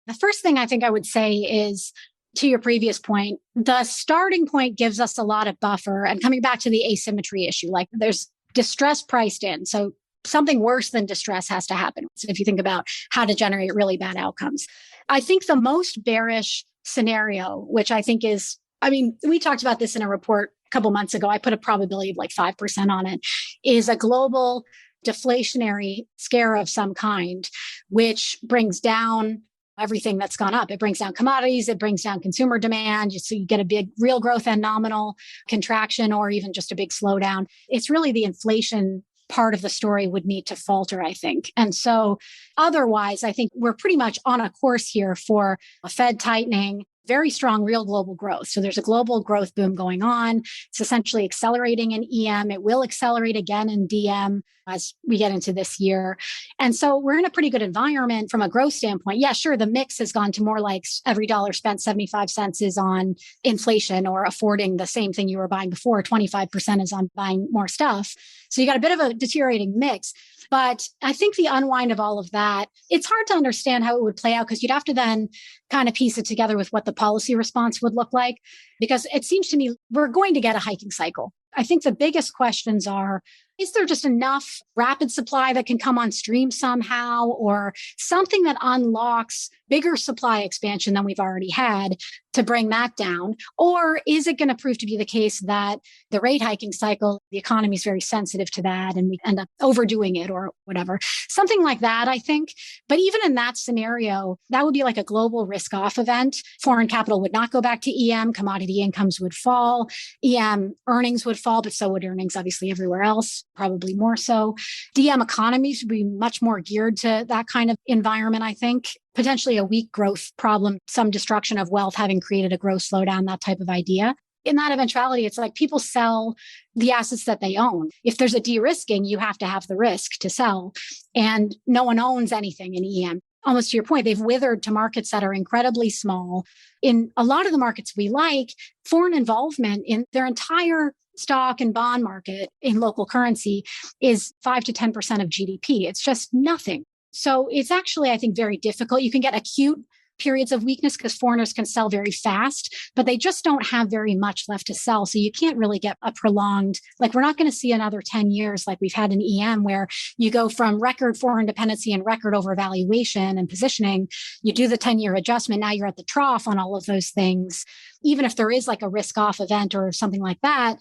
The first thing I think I would say is, to your previous point, the starting point gives us a lot of buffer. And coming back to the asymmetry issue, like there's distress priced in. So something worse than distress has to happen. So if you think about how to generate really bad outcomes, I think the most bearish scenario, which I think is, we talked about this in a report a couple months ago. I put a probability of like 5% on it, is a global deflationary scare of some kind, which brings down everything that's gone up. It brings down commodities, it brings down consumer demand. So you get a big real growth and nominal contraction, or even just a big slowdown. It's really the inflation part of the story would need to falter, I think. And so otherwise, I think we're pretty much on a course here for a Fed tightening, very strong real global growth. So there's a global growth boom going on. It's essentially accelerating in EM. It will accelerate again in DM as we get into this year. And so we're in a pretty good environment from a growth standpoint. Yeah, sure, the mix has gone to more like every dollar spent 75 cents is on inflation or affording the same thing you were buying before. 25% is on buying more stuff. So you got a bit of a deteriorating mix. But I think the unwind of all of that, it's hard to understand how it would play out because you'd have to then kind of piece it together with what the policy response would look like. Because it seems to me we're going to get a hiking cycle. I think the biggest questions are, is there just enough rapid supply that can come on stream somehow, or something that unlocks bigger supply expansion than we've already had to bring that down? Or is it going to prove to be the case that the rate hiking cycle, the economy is very sensitive to that and we end up overdoing it or whatever? Something like that, I think. But even in that scenario, that would be like a global risk off event. Foreign capital would not go back to EM. Commodity incomes would fall. EM earnings would fall, but so would earnings obviously everywhere else, probably more so. DM economies would be much more geared to that kind of environment, I think. Potentially a weak growth problem, some destruction of wealth having created a growth slowdown, that type of idea. In that eventuality, it's like people sell the assets that they own. If there's a de-risking, you have to have the risk to sell. And no one owns anything in EM. Almost to your point, they've withered to markets that are incredibly small. In a lot of the markets we like, foreign involvement in their entire stock and bond market in local currency is 5 to 10% of GDP. It's just nothing. So it's actually, I think, very difficult. You can get acute periods of weakness because foreigners can sell very fast, but they just don't have very much left to sell. So you can't really get a prolonged, like we're not going to see another 10 years like we've had in EM where you go from record foreign dependency and record overvaluation and positioning. You do the 10-year adjustment. Now you're at the trough on all of those things. Even if there is like a risk off event or something like that,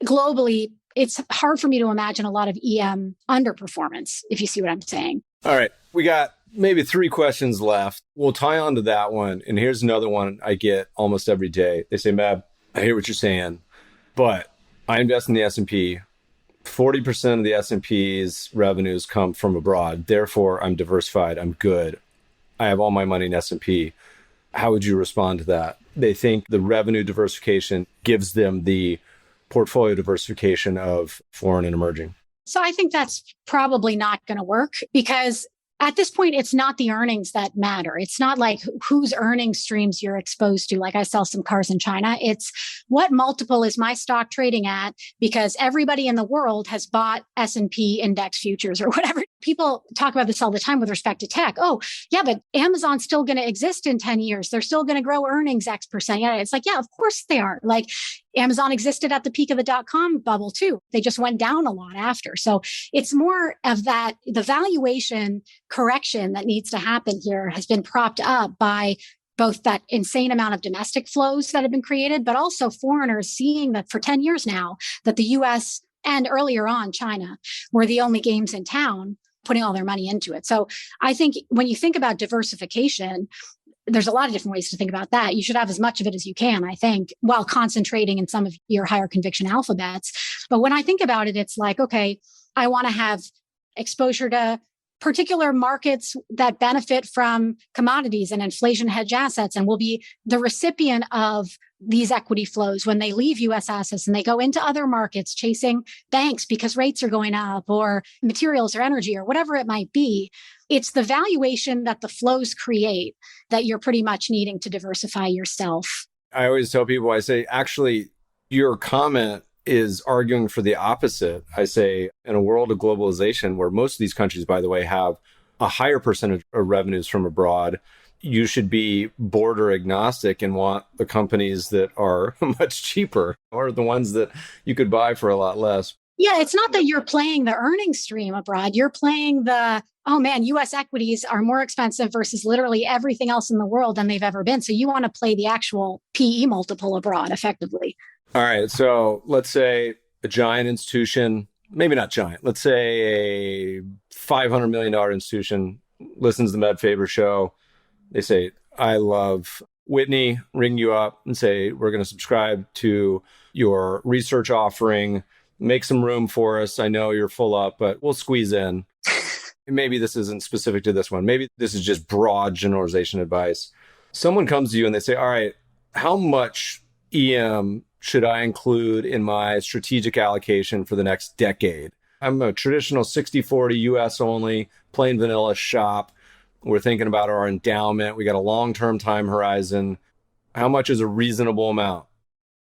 globally, it's hard for me to imagine a lot of EM underperformance, if you see what I'm saying. All right. We got maybe 3 questions left. We'll tie on to that one. And here's another one I get almost every day. They say, Meb, I hear what you're saying, but I invest in the S&P. 40% of the S&P's revenues come from abroad. Therefore, I'm diversified. I'm good. I have all my money in S&P. How would you respond to that? They think the revenue diversification gives them the portfolio diversification of foreign and emerging. So I think that's probably not going to work because at this point, it's not the earnings that matter. It's not like whose earnings streams you're exposed to. Like I sell some cars in China. It's what multiple is my stock trading at because everybody in the world has bought S&P index futures or whatever. People talk about this all the time with respect to tech. Oh, yeah, but Amazon's still going to exist in 10 years. They're still going to grow earnings X%. Yeah, it's like, yeah, of course they are. Like Amazon existed at the peak of the dot-com bubble too. They just went down a lot after. So it's more of that, the valuation correction that needs to happen here has been propped up by both that insane amount of domestic flows that have been created, but also foreigners seeing that for 10 years now, that the US and earlier on China were the only games in town putting all their money into it. So I think when you think about diversification, there's a lot of different ways to think about that. You should have as much of it as you can, I think, while concentrating in some of your higher conviction alphabets. But when I think about it, it's like, okay, I want to have exposure to particular markets that benefit from commodities and inflation hedge assets and will be the recipient of these equity flows when they leave US assets and they go into other markets chasing banks because rates are going up or materials or energy or whatever it might be. It's the valuation that the flows create that you're pretty much needing to diversify yourself. I always tell people, I say, actually, your comment is arguing for the opposite. I say, in a world of globalization where most of these countries, by the way, have a higher percentage of revenues from abroad, you should be border agnostic and want the companies that are much cheaper or the ones that you could buy for a lot less. Yeah, it's not that you're playing the earnings stream abroad. You're playing the, oh man, US equities are more expensive versus literally everything else in the world than they've ever been. So you want to play the actual PE multiple abroad effectively. All right. So let's say a giant institution, maybe not giant, let's say a $500 million institution listens to the Meb Faber show. They say, I love Whitney, ring you up and say, we're going to subscribe to your research offering. Make some room for us. I know you're full up, but we'll squeeze in. Maybe this isn't specific to this one. Maybe this is just broad generalization advice. Someone comes to you and they say, all right, how much EM should I include in my strategic allocation for the next decade? I'm a traditional 60-40 US only, plain vanilla shop. We're thinking about our endowment. We got a long-term time horizon. How much is a reasonable amount?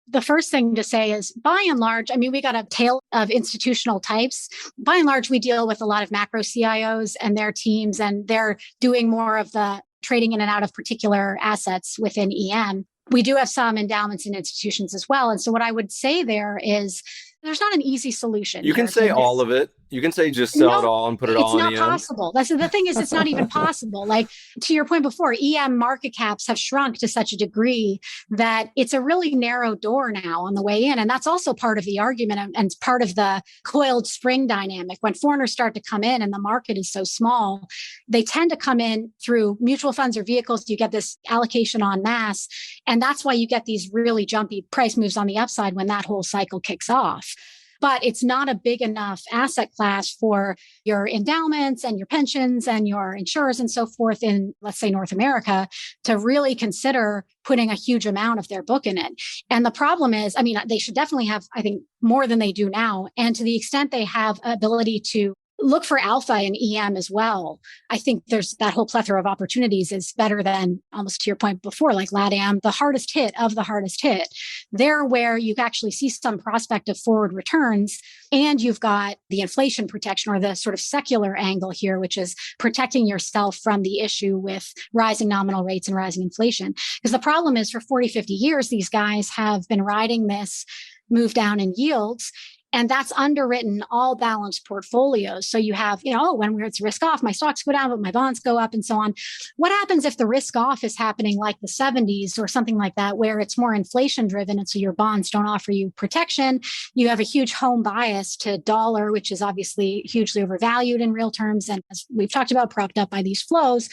The first thing to say is, by and large, I mean, we got a tail of institutional types. By and large, we deal with a lot of macro CIOs and their teams, and they're doing more of the trading in and out of particular assets within EM. We do have some endowments and institutions as well. And so what I would say there is there's not an easy solution. You can say all of it. You can say just sell it all and put it all in the end. It's not possible. That's the thing is it's not even possible. Like to your point before, EM market caps have shrunk to such a degree that it's a really narrow door now on the way in. And that's also part of the argument and part of the coiled spring dynamic. When foreigners start to come in and the market is so small, they tend to come in through mutual funds or vehicles. You get this allocation en masse. And that's why you get these really jumpy price moves on the upside when that whole cycle kicks off. But it's not a big enough asset class for your endowments and your pensions and your insurers and so forth in, let's say, North America to really consider putting a huge amount of their book in it. And the problem is, I mean, they should definitely have, I think, more than they do now. And to the extent they have ability to look for alpha in EM as well. I think there's that whole plethora of opportunities is better than, almost to your point before, like LATAM, the hardest hit of the hardest hit. They're where you actually see some prospect of forward returns, and you've got the inflation protection, or the sort of secular angle here, which is protecting yourself from the issue with rising nominal rates and rising inflation. Because the problem is, for 40, 50 years, these guys have been riding this move down in yields. And that's underwritten all balanced portfolios. So you have, when it's risk off, my stocks go down, but my bonds go up and so on. What happens if the risk off is happening like the 70s or something like that, where it's more inflation driven? And so your bonds don't offer you protection. You have a huge home bias to dollar, which is obviously hugely overvalued in real terms. And as we've talked about, propped up by these flows.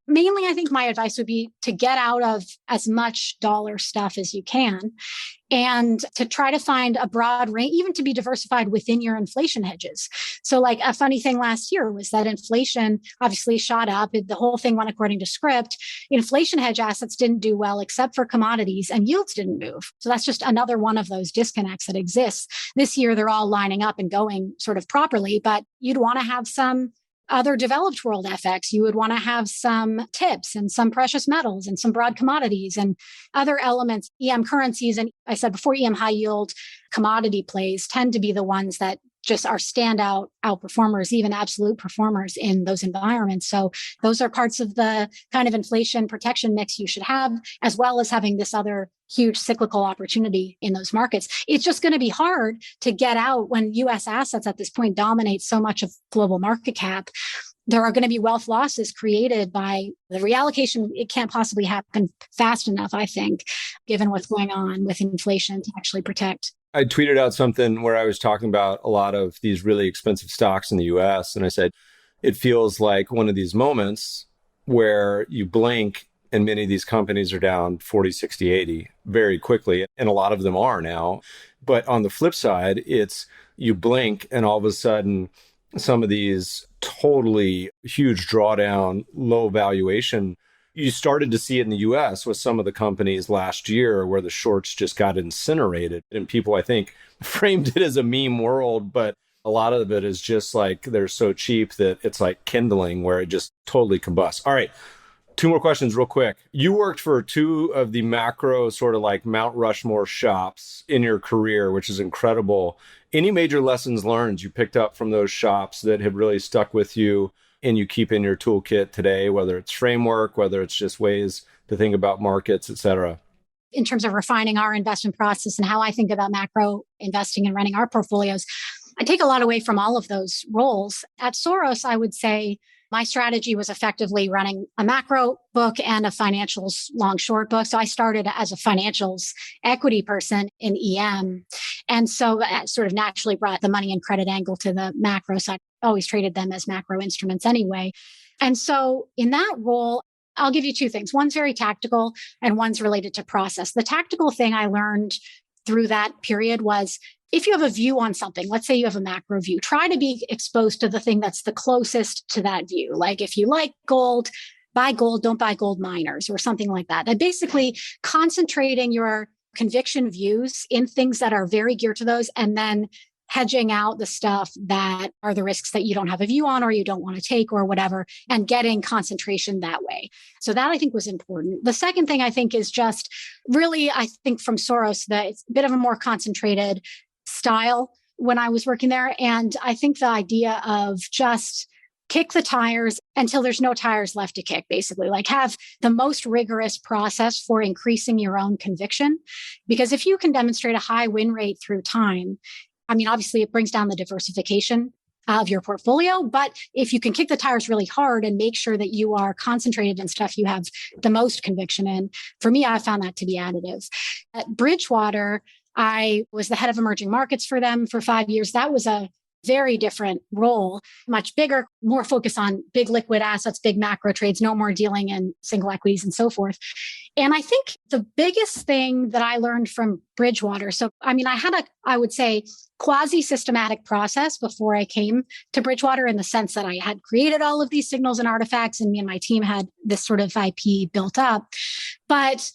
Mainly, I think my advice would be to get out of as much dollar stuff as you can, and to try to find a broad range, even to be diversified within your inflation hedges. So like a funny thing last year was that inflation obviously shot up. The whole thing went according to script. Inflation hedge assets didn't do well except for commodities, and yields didn't move. So that's just another one of those disconnects that exists. This year, they're all lining up and going sort of properly, but you'd want to have some other developed world FX. You would want to have some tips and some precious metals and some broad commodities and other elements, EM currencies. And I said before, EM high yield commodity plays tend to be the ones that just are standout outperformers, even absolute performers in those environments. So those are parts of the kind of inflation protection mix you should have, as well as having this other huge cyclical opportunity in those markets. It's just going to be hard to get out when US assets at this point dominate so much of global market cap. There are going to be wealth losses created by the reallocation. It can't possibly happen fast enough, I think, given what's going on with inflation, to actually protect. I tweeted out something where I was talking about a lot of these really expensive stocks in the US. And I said, it feels like one of these moments where you blink and many of these companies are down 40, 60, 80 very quickly. And a lot of them are now. But on the flip side, it's you blink and all of a sudden some of these totally huge drawdown, low valuation. You started to see it in the US with some of the companies last year where the shorts just got incinerated. And people, I think, framed it as a meme world, but a lot of it is just like they're so cheap that it's like kindling where it just totally combusts. All right. 2 more questions real quick. You worked for 2 of the macro sort of like Mount Rushmore shops in your career, which is incredible. Any major lessons learned you picked up from those shops that have really stuck with you and you keep in your toolkit today, whether it's framework, whether it's just ways to think about markets, et cetera? In terms of refining our investment process and how I think about macro investing and running our portfolios, I take a lot away from all of those roles. At Soros, I would say my strategy was effectively running a macro book and a financials long short book. So I started as a financials equity person in EM. And so that sort of naturally brought the money and credit angle to the macro side. I always traded them as macro instruments anyway. And so in that role, I'll give you 2 things. One's very tactical and one's related to process. The tactical thing I learned through that period was, if you have a view on something, let's say you have a macro view, try to be exposed to the thing that's the closest to that view. Like if you like gold, buy gold, don't buy gold miners or something like that. And basically concentrating your conviction views in things that are very geared to those, and then hedging out the stuff that are the risks that you don't have a view on or you don't want to take or whatever, and getting concentration that way. So that I think was important. The second thing I think is just really, I think from Soros, that it's a bit of a more concentrated style when I was working there. And I think the idea of just kick the tires until there's no tires left to kick, basically, like have the most rigorous process for increasing your own conviction. Because if you can demonstrate a high win rate through time, I mean, obviously it brings down the diversification of your portfolio, but if you can kick the tires really hard and make sure that you are concentrated in stuff you have the most conviction in, for me, I found that to be additive. At Bridgewater, I was the head of emerging markets for them for 5 years. That was a very different role, much bigger, more focus on big liquid assets, big macro trades, no more dealing in single equities and so forth. And I think the biggest thing that I learned from Bridgewater, so I mean, I had I would say, quasi-systematic process before I came to Bridgewater, in the sense that I had created all of these signals and artifacts, and me and my team had this sort of IP built up, but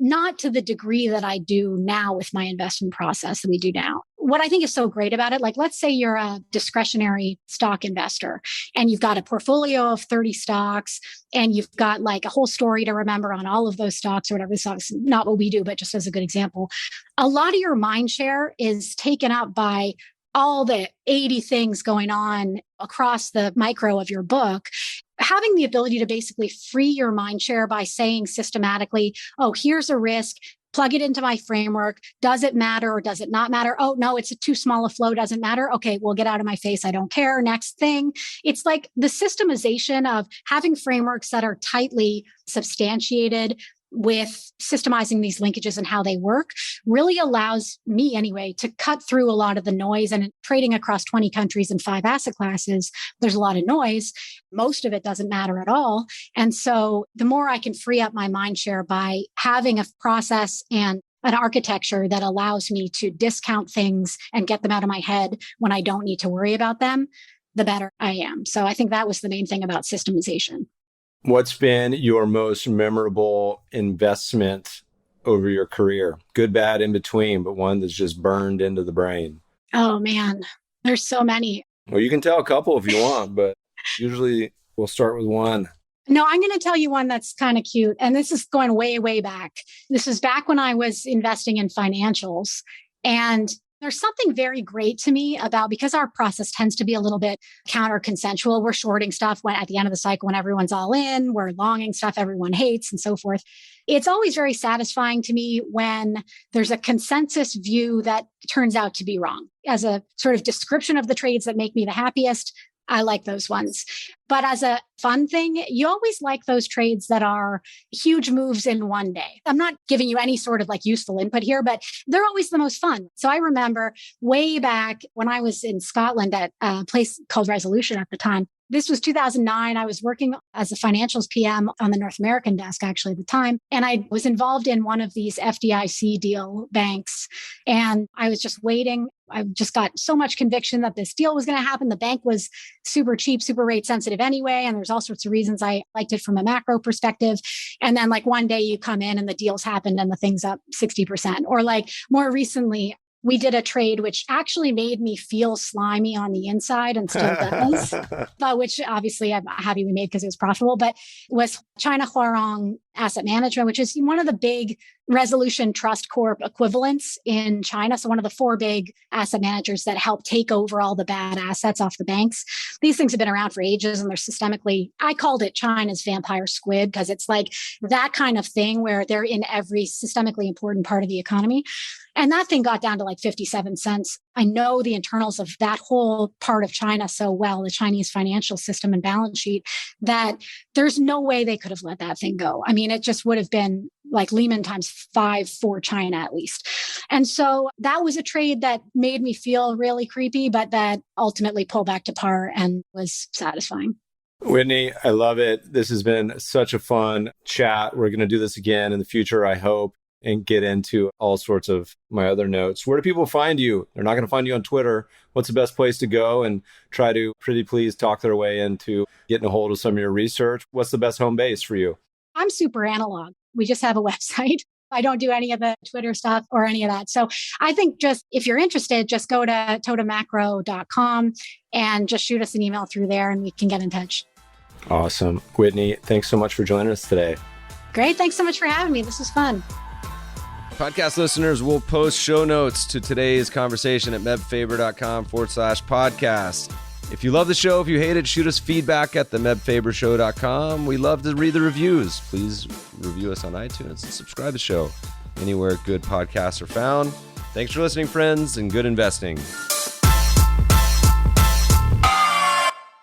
not to the degree that I do now with my investment process that we do now. what I think is so great about it, like let's say you're a discretionary stock investor and you've got a portfolio of 30 stocks and you've got like a whole story to remember on all of those stocks or whatever the stocks, not what we do, but just as a good example. A lot of your mind share is taken up by all the 80 things going on across the micro of your book. Having the ability to basically free your mind share by saying systematically, oh, here's a risk, plug it into my framework. Does it matter or does it not matter? Oh, no, it's too small a flow. Doesn't matter. Okay, well, get out of my face. I don't care. Next thing. It's like the systemization of having frameworks that are tightly substantiated with systemizing these linkages and how they work really allows me anyway to cut through a lot of the noise. And trading across 20 countries and 5 asset classes, there's a lot of noise. Most of it doesn't matter at all. And so the more I can free up my mind share by having a process and an architecture that allows me to discount things and get them out of my head when I don't need to worry about them, the better I am. So I think that was the main thing about systemization. What's been your most memorable investment over your career? Good, bad, in between, but one that's just burned into the brain. Oh, man. There's so many. Well, you can tell a couple if you want, but usually we'll start with one. No, I'm going to tell you one that's kind of cute. And this is going way, way back. This is back when I was investing in financials. And there's something very great to me about, because our process tends to be a little bit counter-consensual. We're shorting stuff when at the end of the cycle when everyone's all in. We're longing stuff everyone hates and so forth. It's always very satisfying to me when there's a consensus view that turns out to be wrong. As a sort of description of the trades that make me the happiest, I like those ones. But as a fun thing, you always like those trades that are huge moves in one day. I'm not giving you any sort of like useful input here, but they're always the most fun. So I remember way back when I was in Scotland at a place called Resolution at the time. This was 2009. I was working as a financials PM on the North American desk actually at the time. And I was involved in one of these FDIC deal banks. And I was just waiting. I just got so much conviction that this deal was going to happen. The bank was super cheap, super rate sensitive anyway. And there's all sorts of reasons I liked it from a macro perspective. And then like one day you come in and the deals happened and the thing's up 60%. Or like more recently, we did a trade which actually made me feel slimy on the inside and still does, but which obviously I'm happy we made because it was profitable, but was China Huarong Asset Management, which is one of the big Resolution Trust Corp equivalents in China. So one of the 4 big asset managers that help take over all the bad assets off the banks. These things have been around for ages and they're systemically, I called it China's vampire squid because it's like that kind of thing where they're in every systemically important part of the economy. And that thing got down to like 57 cents. I know the internals of that whole part of China so well, the Chinese financial system and balance sheet, that there's no way they could have let that thing go. I mean, it just would have been like Lehman times 5 for China at least. And so that was a trade that made me feel really creepy, but that ultimately pulled back to par and was satisfying. Whitney, I love it. This has been such a fun chat. We're going to do this again in the future, I hope, and get into all sorts of my other notes. Where do people find you? They're not going to find you on Twitter. What's the best place to go and try to pretty please talk their way into getting a hold of some of your research? What's the best home base for you? I'm super analog. We just have a website. I don't do any of the Twitter stuff or any of that. So I think just if you're interested, just go to totemmacro.com and just shoot us an email through there and we can get in touch. Awesome. Whitney, thanks so much for joining us today. Great. Thanks so much for having me. This was fun. Podcast listeners will post show notes to today's conversation at mebfaber.com/podcast. If you love the show, if you hate it, shoot us feedback at themebfabershow.com. We love to read the reviews. Please review us on iTunes and subscribe to the show anywhere good podcasts are found. Thanks for listening, friends, and good investing.